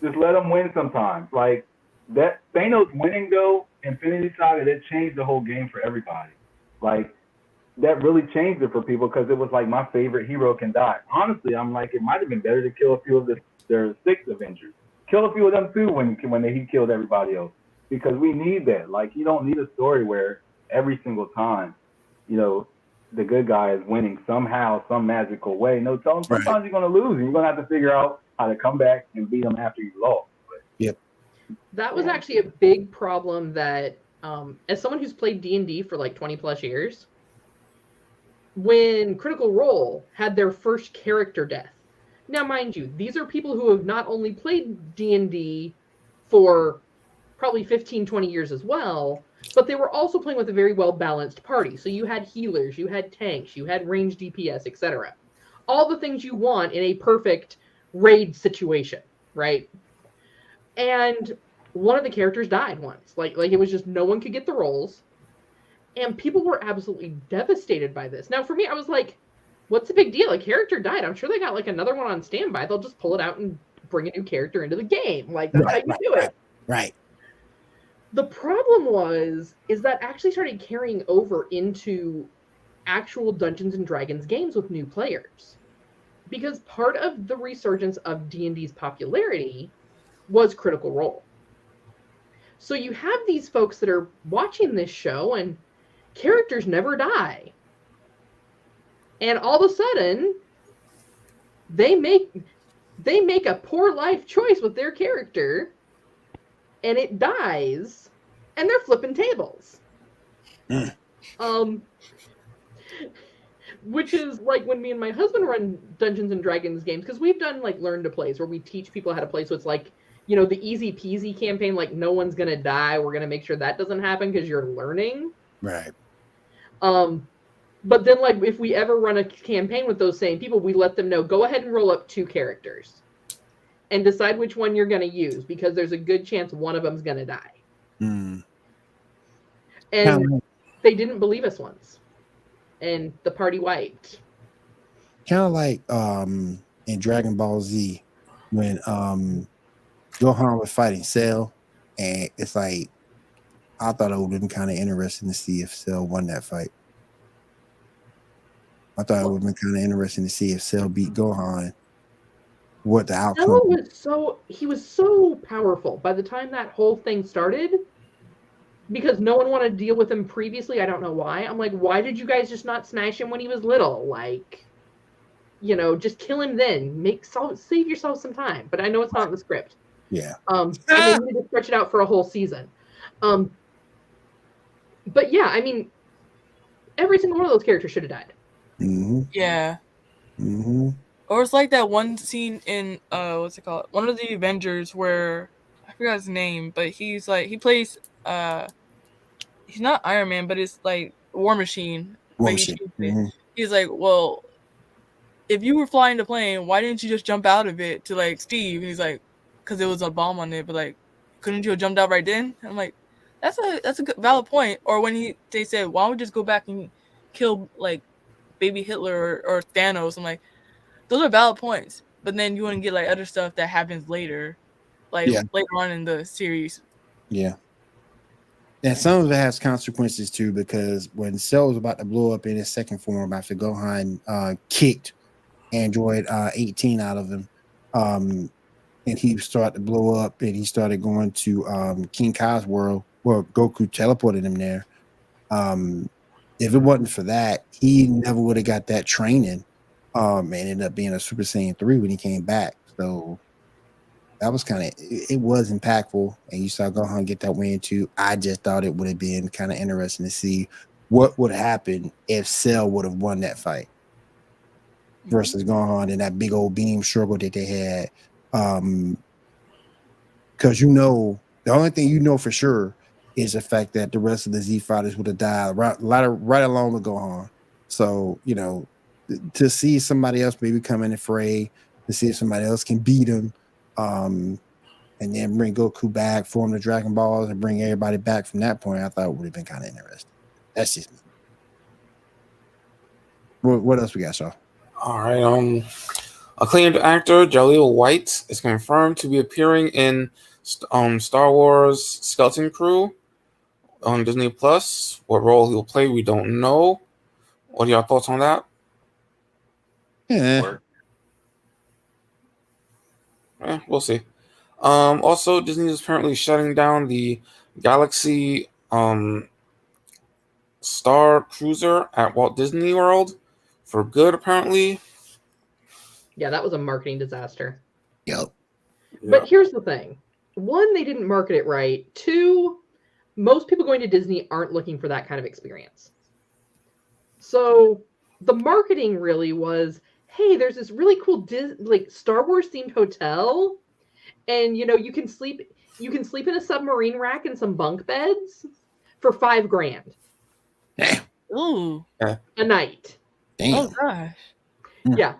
just let them win sometimes. Like that Thanos winning though, Infinity Saga, that changed the whole game for everybody. Like that really changed it for people because it was like my favorite hero can die. Honestly, I'm like it might have been better to kill a few of their 6 Avengers. Kill a few of them too when he killed everybody else. Because we need that. Like you don't need a story where every single time, you know, the good guy is winning somehow, some magical way. No, sometimes you're going to lose, and you're going to have to figure out how to come back and beat them after you lost. Yep. That was actually a big problem that, as someone who's played D&D for like 20 plus years, when Critical Role had their first character death. Now, mind you, these are people who have not only played D&D for probably 15, 20 years as well, but they were also playing with a very well-balanced party. So you had healers, you had tanks, you had range DPS, etc. All the things you want in a perfect raid situation, right? And one of the characters died once. Like it was just no one could get the rolls. And people were absolutely devastated by this. Now, for me, I was like, what's the big deal? A character died. I'm sure they got like another one on standby. They'll just pull it out and bring a new character into the game. Like, that's how you do it. Right. The problem is that actually started carrying over into actual Dungeons and Dragons games with new players. Because part of the resurgence of D&D's popularity was Critical Role. So you have these folks that are watching this show and characters never die. And all of a sudden, they make a poor life choice with their character, and it dies, and they're flipping tables. Which is like when me and my husband run Dungeons and Dragons games, because we've done like learn to plays where we teach people how to play. So it's like, you know, the easy peasy campaign, like no one's gonna die. We're gonna make sure that doesn't happen because you're learning. Right. But then, like, if we ever run a campaign with those same people, we let them know, go ahead and roll up 2 characters and decide which one you're going to use, because there's a good chance one of them's going to die. Mm. And they didn't believe us once. And the party wiped. Kind of like in Dragon Ball Z when Gohan was fighting Cell, and it's like, I thought it would have been kind of interesting to see if Cell won that fight. I thought it would have been kind of interesting to see if Cell beat Gohan. What the outcome? He was so powerful by the time that whole thing started, because no one wanted to deal with him previously. I don't know why. I'm like, why did you guys just not smash him when he was little? Like, you know, just kill him then. Save yourself some time. But I know it's not in the script. Yeah. And they needed to stretch it out for a whole season. But yeah, I mean, every single one of those characters should have died. Mm-hmm. Yeah. Mm-hmm. Or it's like that one scene in what's it called? One of the Avengers where I forgot his name, but he's like he plays he's not Iron Man, but it's like War Machine. Mm-hmm. He's like, well, if you were flying the plane, why didn't you just jump out of it to like Steve? And he's like, because there was a bomb on it, but like, couldn't you have jumped out right then? And I'm like, that's a good, valid point. Or when they said, why don't we just go back and kill like baby Hitler or Thanos? I'm like, those are valid points. But then you want to get like other stuff that happens later, like later on in the series. Yeah. And some of it has consequences too, because when Cell was about to blow up in his second form after Gohan kicked Android 18 out of him. And he started to blow up, and he started going to King Kai's world. Well, Goku teleported him there. If it wasn't for that, he never would have got that training. And ended up being a Super Saiyan 3 when he came back. So that was it was impactful. And you saw Gohan get that win too. I just thought it would have been kind of interesting to see what would happen if Cell would have won that fight versus Gohan and that big old beam struggle that they had. Because the only thing you know for sure is the fact that the rest of the Z fighters would have died right along with Gohan. So, to see somebody else maybe come in the fray, to see if somebody else can beat him, and then bring Goku back, form the Dragon Balls, and bring everybody back from that point, I thought it would have been kind of interesting. That's just me. What else we got, Shaw? All right. Acclaimed actor Jaleel White is confirmed to be appearing in Star Wars Skeleton Crew on Disney Plus. What role he will play, we don't know. What are your thoughts on that? Yeah. We'll see. Also, Disney is apparently shutting down the Galaxy Star Cruiser at Walt Disney World for good, apparently. Yeah, that was a marketing disaster. Yep. But here's the thing. One, they didn't market it right. Two, most people going to Disney aren't looking for that kind of experience. So the marketing really was, hey, there's this really cool Star Wars themed hotel, and you can sleep in a submarine rack and some bunk beds for $5,000. Ooh. A night. Damn. Oh gosh. Yeah.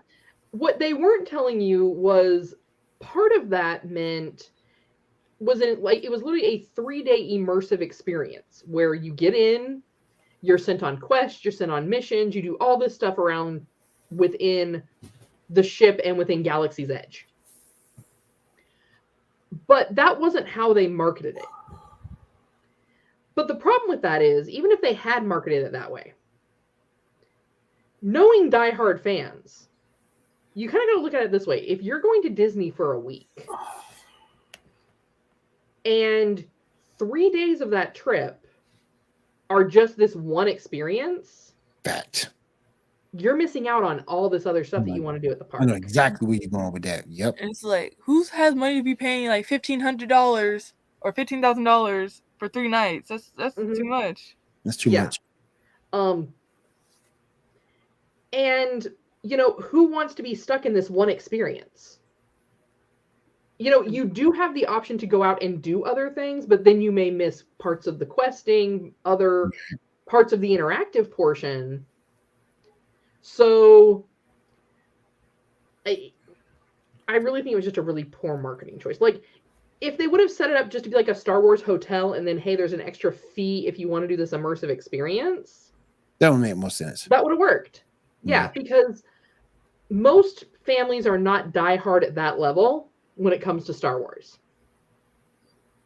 What they weren't telling you was part of that meant it was literally a 3-day immersive experience where you get in, you're sent on quests, you're sent on missions, you do all this stuff around within the ship and within Galaxy's Edge. But that wasn't how they marketed it. But the problem with that is, even if they had marketed it that way, knowing diehard fans, you kind of got to look at it this way. If you're going to Disney for a week and 3 days of that trip are just this one experience, Fact. you're missing out on all this other stuff that you want to do at the park. I know exactly where you're going with that. Yep. And it's like, who has money to be paying like $1,500 or $15,000 for 3 nights? That's too much. That's too much. And who wants to be stuck in this one experience? You do have the option to go out and do other things, but then you may miss parts of the questing, other parts of the interactive portion. So I really think it was just a really poor marketing choice. Like, if they would have set it up just to be like a Star Wars hotel and then, hey, there's an extra fee if you want to do this immersive experience, that would make more sense. That would have worked. Yeah, because most families are not diehard at that level when it comes to Star Wars.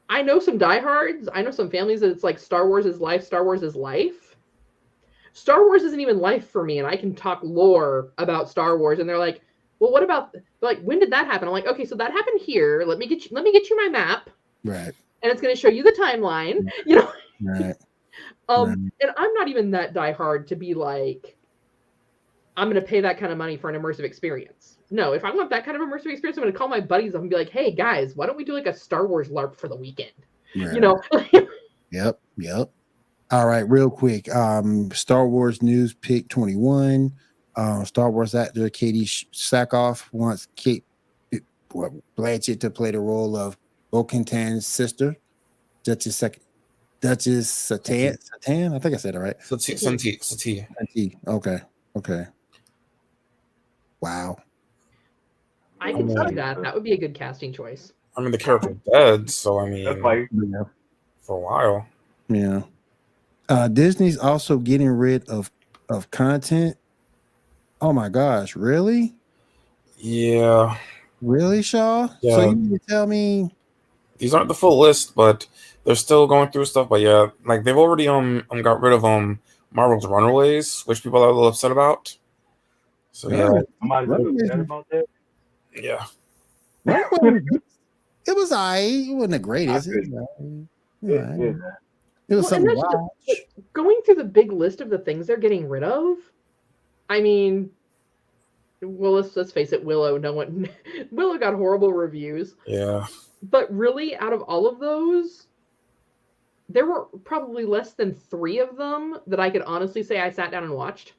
I know some diehards. I know some families that it's like Star Wars is life, Star Wars is life. Star Wars isn't even life for me, and I can talk lore about Star Wars, and they're like, well, what about, like, when did that happen? I'm like, okay, so that happened here. Let me get you my map. Right. And it's going to show you the timeline, Right. And I'm not even that diehard to be like, I'm going to pay that kind of money for an immersive experience. No, if I want that kind of immersive experience, I'm going to call my buddies up and be like, hey, guys, why don't we do like a Star Wars LARP for the weekend? Right. Yep. All right, real quick. Star Wars news pick 21. Star Wars actor Katie Sackhoff wants Kate Blanchett to play the role of Bo-Katan's sister, Duchess Satan. I think I said it right. Satine. Okay. Wow. I can see that. That would be a good casting choice. I mean, the character's dead, so I mean, That's like, for a while. Yeah. Disney's also getting rid of content. Oh my gosh, really? Yeah. Really, Shaw? Yeah. So you mean to tell me These aren't the full list, but they're still going through stuff. But yeah, like they've already got rid of Marvel's Runaways, which people are a little upset about. So yeah, Somebody feel better about that? yeah. It was alright. It wasn't the greatest. It was something to watch. Going through the big list of the things they're getting rid of. I mean, well, let's face it, Willow. Willow got horrible reviews. Yeah. But really, out of all of those, there were probably less than 3 of them that I could honestly say I sat down and watched.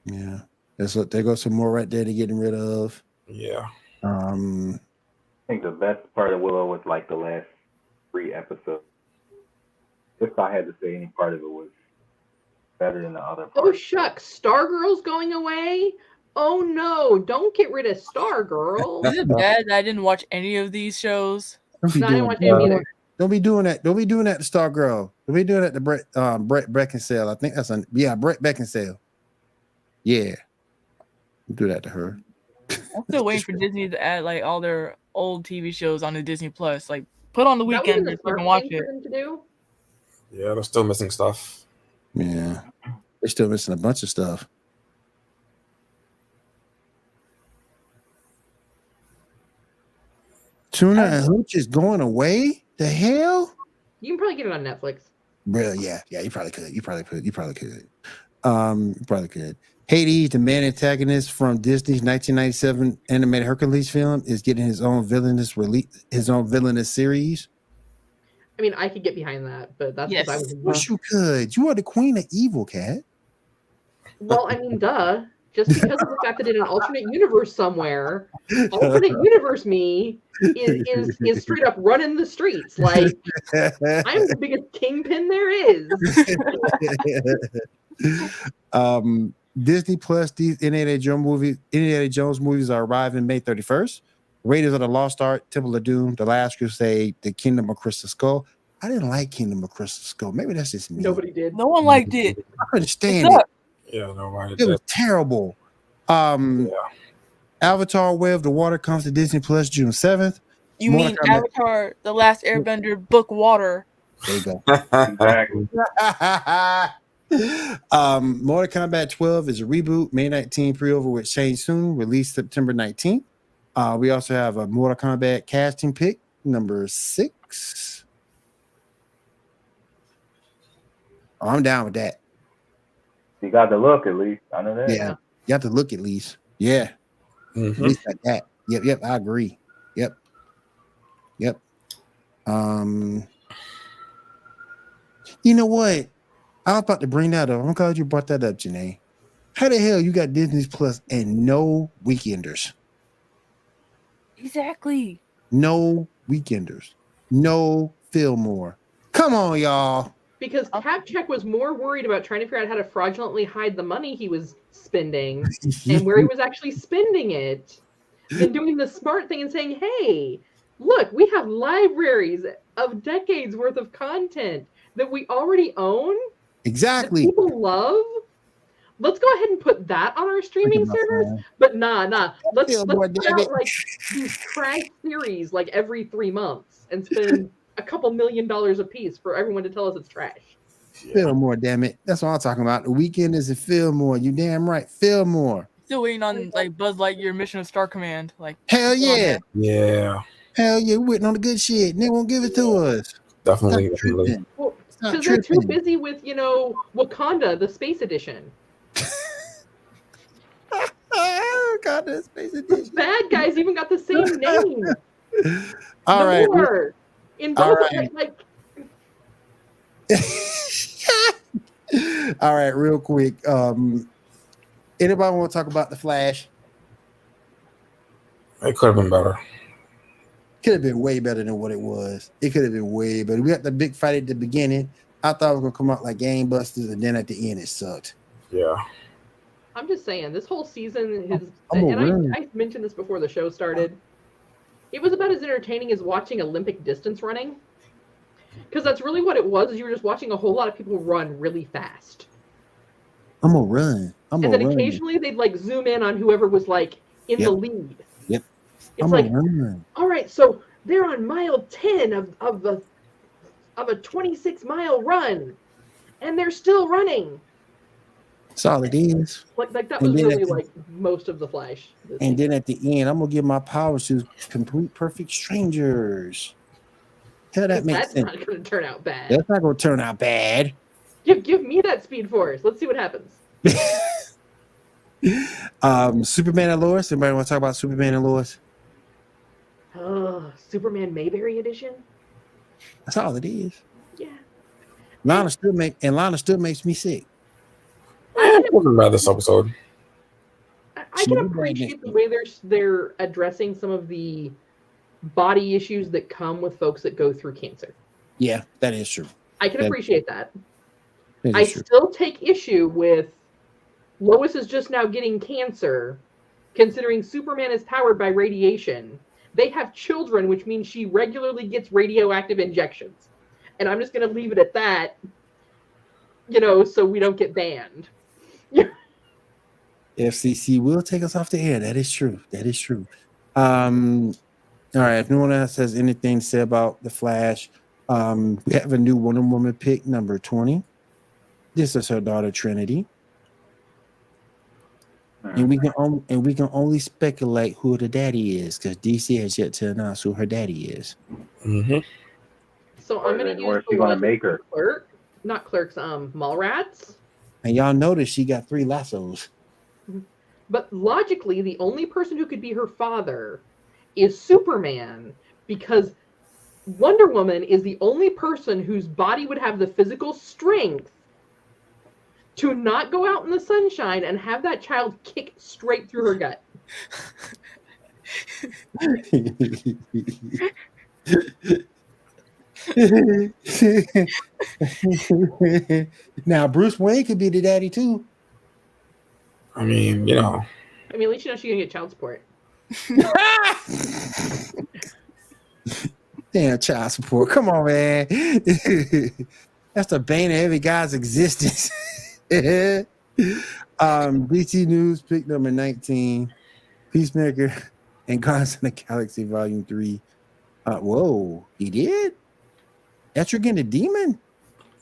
Yeah, there goes some more right there to getting rid of. Yeah. I think the best part of Willow was like the last 3 episodes. If I had to say any part of it was better than the other part. Oh shucks, Stargirl's going away? Oh no, don't get rid of Stargirl. Is it bad that I didn't watch any of these shows? No, I didn't watch them either. Don't be doing that. Don't be doing that to Stargirl. Don't be doing that to Brett Beckinsale. I think that's Brett Beckinsale. Yeah. Do that to her. I'm still waiting for Disney to add like all their old TV shows on the Disney Plus. Like put on the weekend so you can watch it. Yeah, they're still missing stuff. Yeah. They're still missing a bunch of stuff. Tuna and Hooch is going away? The hell? You can probably get it on Netflix. Bro, yeah, you probably could. You probably could. Hades, the main antagonist from Disney's 1997 animated Hercules film, is getting his own villainous series. I mean, I could get behind that, but that's yes. because I was. Of course you could. You are the queen of evil, Cat. Well, I mean, duh. Just because of the fact that in an alternate universe somewhere, alternate universe me is straight up running the streets. Like, I'm the biggest kingpin there is. Disney Plus, these Indiana Jones movies are arriving May 31st. Raiders of the Lost Ark, Temple of Doom, The Last Crusade, The Kingdom of Crystal Skull. I didn't like Kingdom of Crystal Skull. Maybe that's just me. Nobody did. No one liked it. I couldn't stand it. Yeah, nobody It did. was terrible. Avatar: Way of the Water comes to Disney Plus June 7th. You mean Avatar: The Last Airbender Book Water? There you go. Exactly. Mortal Kombat 12 is a reboot. May 19 pre-order with Shang Tsung, released September 19th. We also have a Mortal Kombat casting pick, number 6. Oh, I'm down with that. You got the look at least. I know that. Yeah, you have to look at least. Yeah, at least like that. Yep, I agree. Yep. You know what? I was about to bring that up. I'm glad you brought that up, Janae. How the hell you got Disney Plus and no Weekenders? Exactly. No Weekenders. No Fillmore. Come on, y'all. Because Capcheck was more worried about trying to figure out how to fraudulently hide the money he was spending and where he was actually spending it than doing the smart thing and saying, hey, look, we have libraries of decades worth of content that we already own. Exactly. That people love. Let's go ahead and put that on our streaming servers. But nah. Let's put out like these trash series like every 3 months and spend a couple $1 million a piece for everyone to tell us it's trash. Fillmore, damn it. That's what I'm talking about. The Weekend is a Fillmore. You damn right. Fillmore. Still waiting on like Buzz Lightyear Mission of Star Command. Like hell yeah. Yeah. Hell yeah, we're waiting on the good shit. And they won't give it to us. Definitely. Well, because they're too busy with, Wakanda, the Space Edition. Oh, God, that Space Edition. The bad guys even got the same name. All right. In both All right, real quick. Anybody want to talk about the Flash? It could have been better. Could have been way better than what it was. It could have been way better. We got the big fight at the beginning. I thought it was gonna come out like Game Busters, and then at the end it sucked. Yeah. I'm just saying, this whole season is, and I mentioned this before the show started. It was about as entertaining as watching Olympic distance running, because that's really what it was. Is you were just watching a whole lot of people run really fast. I'm gonna run. And then occasionally they'd like zoom in on whoever was like in the lead. Yep. It's like, all right, so they're on mile 10 of a 26-mile run, and they're still running. That's all it is. Like that And was then really at the- like most of the Flash. And then at the end, I'm gonna give my powers to complete perfect strangers. Hell, that makes That's sense. not going to turn out bad. That's not gonna turn out bad. Give me that Speed Force. Let's see what happens. Superman and Lois. Anybody want to talk about Superman and Lois? Superman Mayberry edition. That's all it is. Yeah. Lana still makes me sick. It wasn't bad this episode. I can appreciate the way they're addressing some of the body issues that come with folks that go through cancer. Yeah, that is true. I can appreciate that. That I is true. still take issue with Lois is just now getting cancer, considering Superman is powered by radiation. They have children, which means she regularly gets radioactive injections. And I'm just going to leave it at that, so we don't get banned. FCC will take us off the air. That is true. That is true. All right. If no one else has anything to say about the Flash, we have a new Wonder Woman pick, number 20. This is her daughter Trinity, and we can only speculate who the daddy is because DC has yet to announce who her daddy is. Mm-hmm. So I'm going to use she gonna make her Mallrats. And y'all notice she got 3 lassos. But logically, the only person who could be her father is Superman, because Wonder Woman is the only person whose body would have the physical strength to not go out in the sunshine and have that child kick straight through her gut. Now, Bruce Wayne could be the daddy too. I mean, at least she's gonna get child support. Damn, child support. Come on, man. That's the bane of every guy's existence. BT News pick number 19, Peacemaker and Guardians of the Galaxy Volume 3. Whoa, he did? Etrigan the Demon?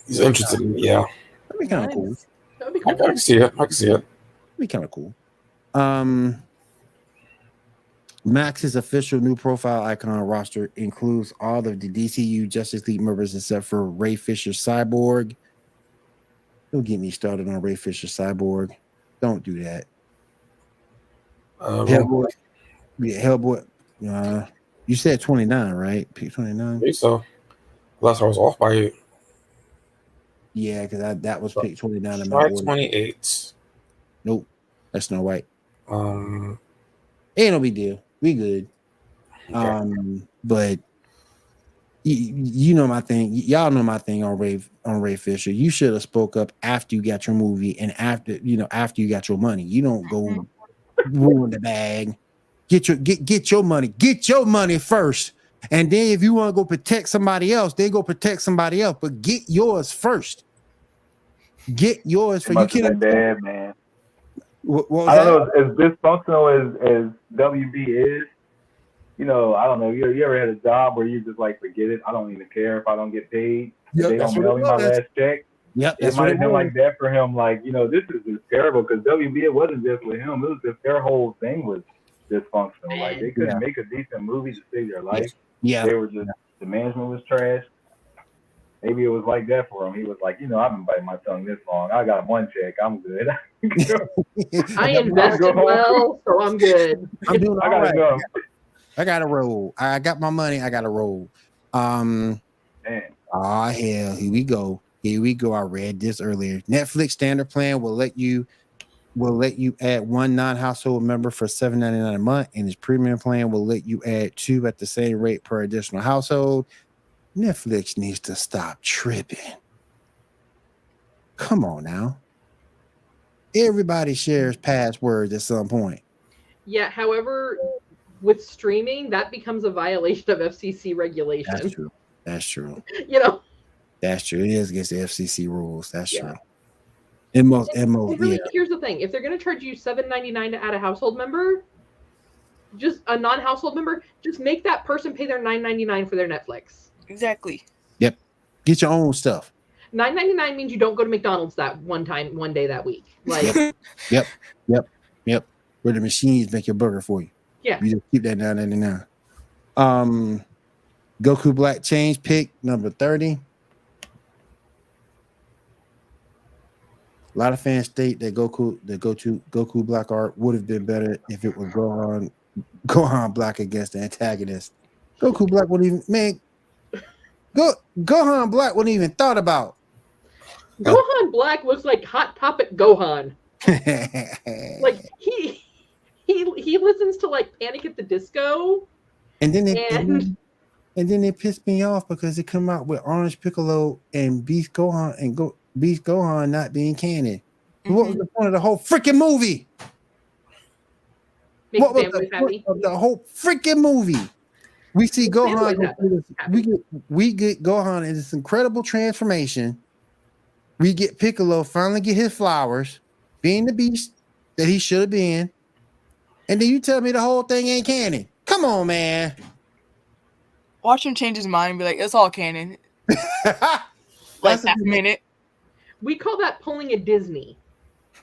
he's interested in yeah. That'd be kind of cool. That would be I cool. can see it. That'd be kind of cool. Max's official new profile icon roster includes all of the DCU Justice League members except for Ray Fisher Cyborg. Don't get me started on Ray Fisher Cyborg. Don't do that. Hellboy. Yeah, Hellboy. You said 29, right? Pick 29. I think so. Unless I was off by 8. Yeah, because that was pick 29 in my Try order. 28. Nope, that's Snow White. Okay. Ain't no big deal. We good. But you know my thing. Y'all know my thing on Ray Fisher. You should have spoke up after you got your movie and after you got your money. You don't go ruin the bag. Get your money. Get your money first. And then if you want to go protect somebody else, then go protect somebody else. But get yours first. Get yours for you. Can't bad, man. What I don't know, as dysfunctional as WB is, I don't know. You ever had a job where you just like forget it? I don't even care if I don't get paid. Yep, they don't mail me my last check. Yep, it might have been like that for him. Like, this is just terrible because WB, it wasn't just with him. It was just their whole thing was dysfunctional. Like they couldn't make a decent movie to save their life. Yeah, they were just the management was trash. Maybe it was like that for him. He was like, I've been biting my tongue this long. I got 1 check. I'm good. I invested well, so I'm good. I'm doing all right. Go. I got to roll. I got my money. I got to roll. Man. Oh, hell. Here we go. I read this earlier. Netflix standard plan will let you add 1 non-household member for $7.99 a month, and its premium plan will let you add 2 at the same rate per additional household. Netflix needs to stop tripping. Come on now. Everybody shares passwords at some point. Yeah, however, with streaming, that becomes a violation of FCC regulation. That's true. That's true. It is against the FCC rules. That's true. Here's the thing. If they're going to charge you $7.99 to add a household member, just a non-household member, just make that person pay their $9.99 for their Netflix. Exactly. Yep. Get your own stuff. $9.99 means you don't go to McDonald's that one day that week. Like, Yep. Where the machines make your burger for you. yeah. You just keep that $9.99. Goku Black Change pick number 30. A lot of fans state that Goku Black art would have been better if it was Gohan Black against the antagonist. Goku Black wouldn't even Gohan Black wouldn't even thought about. Gohan Black looks like Hot Topic Gohan. Like he listens to like Panic at the Disco. And then it pissed me off because it come out with Orange Piccolo and Beast Gohan and Beast Gohan not being canon. Mm-hmm. What was the point of the whole freaking movie? What was the point of the whole freaking movie? We see Gohan. We get Gohan in this incredible transformation. We get Piccolo finally get his flowers, being the beast that he should have been, and then you tell me the whole thing ain't canon. Come on, man. Watch him change his mind and be like, it's all canon. Like that minute. We call that pulling a Disney.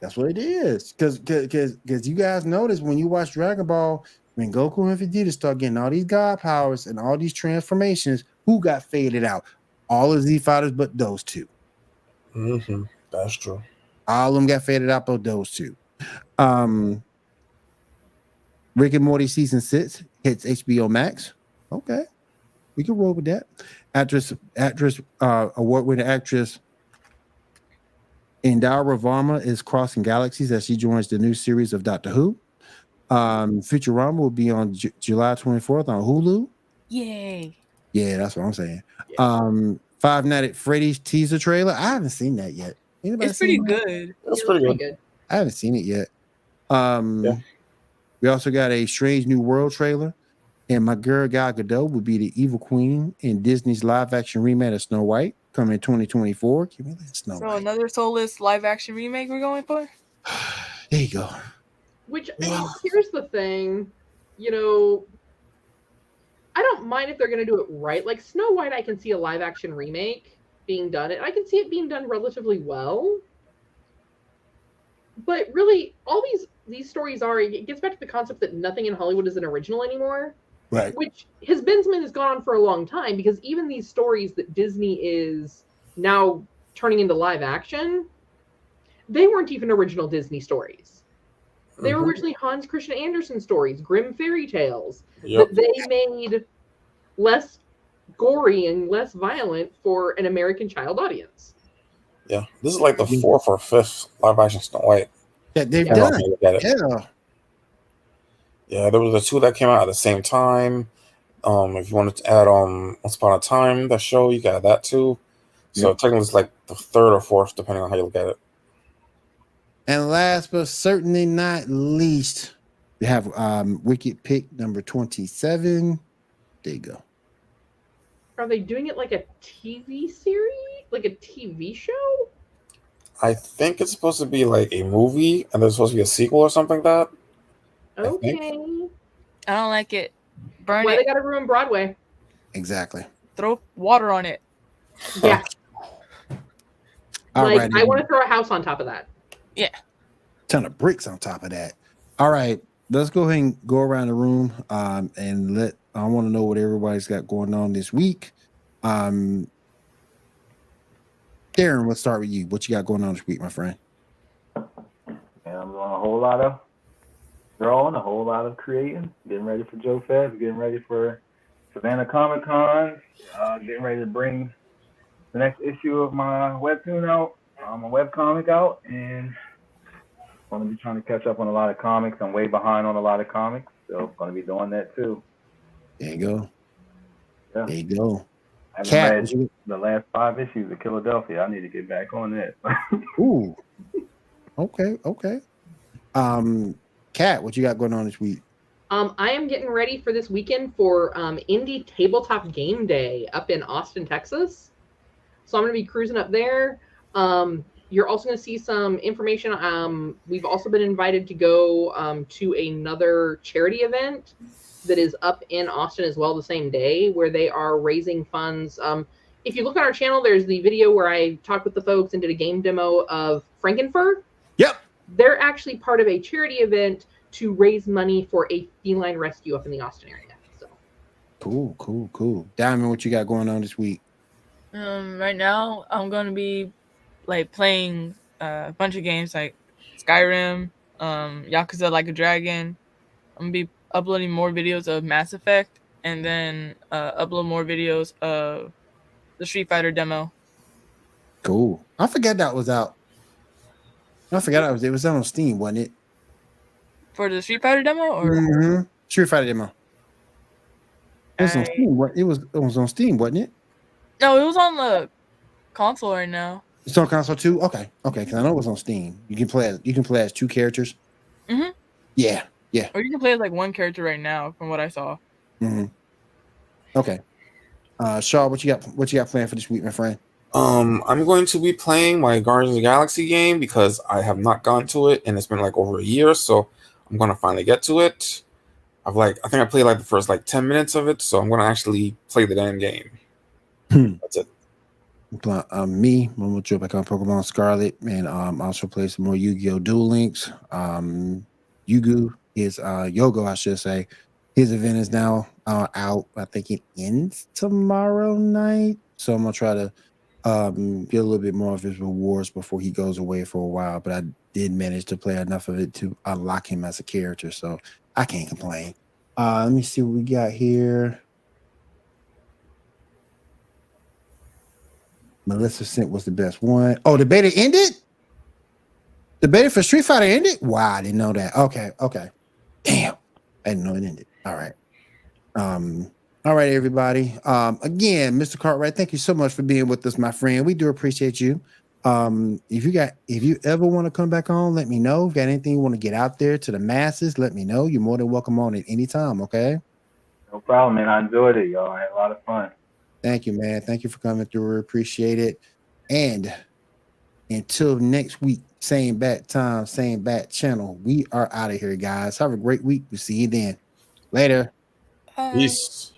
That's what it is. Because you guys notice when you watch Dragon Ball, when Goku and Vegeta start getting all these god powers and all these transformations, who got faded out? All of Z fighters but those two. Mm-hmm. That's true. All of them got faded out but those two. Rick and Morty season 6 hits HBO Max. Okay. We can roll with that. Actress, award-winning actress Indira Varma is crossing galaxies as she joins the new series of Doctor Who. Futurama will be on July 24th on Hulu. Yay. Yeah, that's what I'm saying. Yeah. Five Nights at Freddy's teaser trailer. I haven't seen that yet. It's pretty good. It's pretty good. I haven't seen it yet. We also got a Strange New World trailer. And my girl Gal Gadot will be the evil queen in Disney's live-action remake of Snow White coming in 2024. Give me that Snow White. Another soulless live-action remake we're going for? There you go. Which, here's the thing. You know, I don't mind if they're going to do it right. Like Snow White, I can see a live-action remake being done. And I can see it being done relatively well. But really, all these stories it gets back to the concept that nothing in Hollywood is an original anymore. Right. Which has gone on for a long time, because even these stories that Disney is now turning into live action, they weren't even original Disney stories. They were originally Hans Christian Andersen stories, Grimm fairy tales, that they made less gory and less violent for an American child audience. Yeah, this is like the 4th or 5th live action Snow White. Yeah, they've done. Yeah. Yeah, there was the 2 that came out at the same time. If you wanted to add Once Upon a Time, that show, you got that too. So technically it's like the 3rd or 4th, depending on how you look at it. And last but certainly not least, we have Wicked pick number 27. There you go. Are they doing it like a TV series? Like a TV show? I think it's supposed to be like a movie, and there's supposed to be a sequel or something like that. Okay. I don't like it. Burn Why it. they gotta ruin Broadway? Exactly. Throw water on it. Yeah. All like, right. I want to throw a house on top of that. Yeah. Ton of bricks on top of that. All right. Let's go ahead and go around the room and I want to know what everybody's got going on this week. Theron, let's start with you. What you got going on this week, my friend? And I'm doing a whole lot of drawing, a whole lot of creating, getting ready for Joe Fest, getting ready for Savannah Comic Con, getting ready to bring the next issue of my webtoon out, my webcomic out, and I'm going to be trying to catch up on a lot of comics. I'm way behind on a lot of comics, so I'm going to be doing that too. There you go. Yeah. There you go. I haven't read the last 5 issues of Philadelphia. I need to get back on that. Ooh. Okay. Kat, what you got going on this week? I am getting ready for this weekend for Indie Tabletop Game Day up in Austin, Texas. So I'm going to be cruising up there. You're also going to see some information. We've also been invited to go to another charity event that is up in Austin as well the same day, where they are raising funds. if you look on our channel, there's the video where I talked with the folks and did a game demo of Frankenfur. Yep. They're actually part of a charity event to raise money for a feline rescue up in the Austin area. So Cool. Diamond, what you got going on this week? Right now I'm gonna be like playing a bunch of games like Skyrim, Yakuza Like a Dragon. I'm gonna be uploading more videos of Mass Effect, and then upload more videos of the Street Fighter demo. Cool. I forgot that was out. It was out on Steam, wasn't it? For the Street Fighter demo, or Mm-hmm. Street Fighter demo. It was on Steam. It was on Steam, wasn't it? No, it was on the console right now. It's on console too. Okay. Because I know it was on Steam. You can play as two characters. Mm-hmm. Yeah. Or you can play as like one character right now, from what I saw. Mm-hmm. Okay. Shaw, what you got planned for this week, my friend? I'm going to be playing my Guardians of the Galaxy game because I have not gone to it, and it's been like over a year, so I'm gonna finally get to it. I think I played like the first like 10 minutes of it, so I'm gonna actually play the damn game. That's it. Me, I'm gonna jump back on Pokemon Scarlet, and also play some more Yu-Gi-Oh! Duel Links. Yogo, I should say. His event is now out. I think it ends tomorrow night, so I'm gonna try to get a little bit more of his rewards before he goes away for a while. But I did manage to play enough of it to unlock him as a character, so I can't complain. Let me see what we got here. Maleficent was the best one. Oh, the beta ended? The beta for Street Fighter ended? Wow, I didn't know that. Okay. Damn. I didn't know it ended. All right. All right, everybody. Again, Mr. Cartwright, thank you so much for being with us, my friend. We do appreciate you. If you ever want to come back on, let me know. If you got anything you want to get out there to the masses, let me know. You're more than welcome on at any time, okay? No problem, man. I enjoyed it, y'all. I had a lot of fun. Thank you, man. Thank you for coming through. We appreciate it. And until next week, same bat time, same bat channel, we are out of here, guys. Have a great week. We'll see you then. Later. Bye. Peace.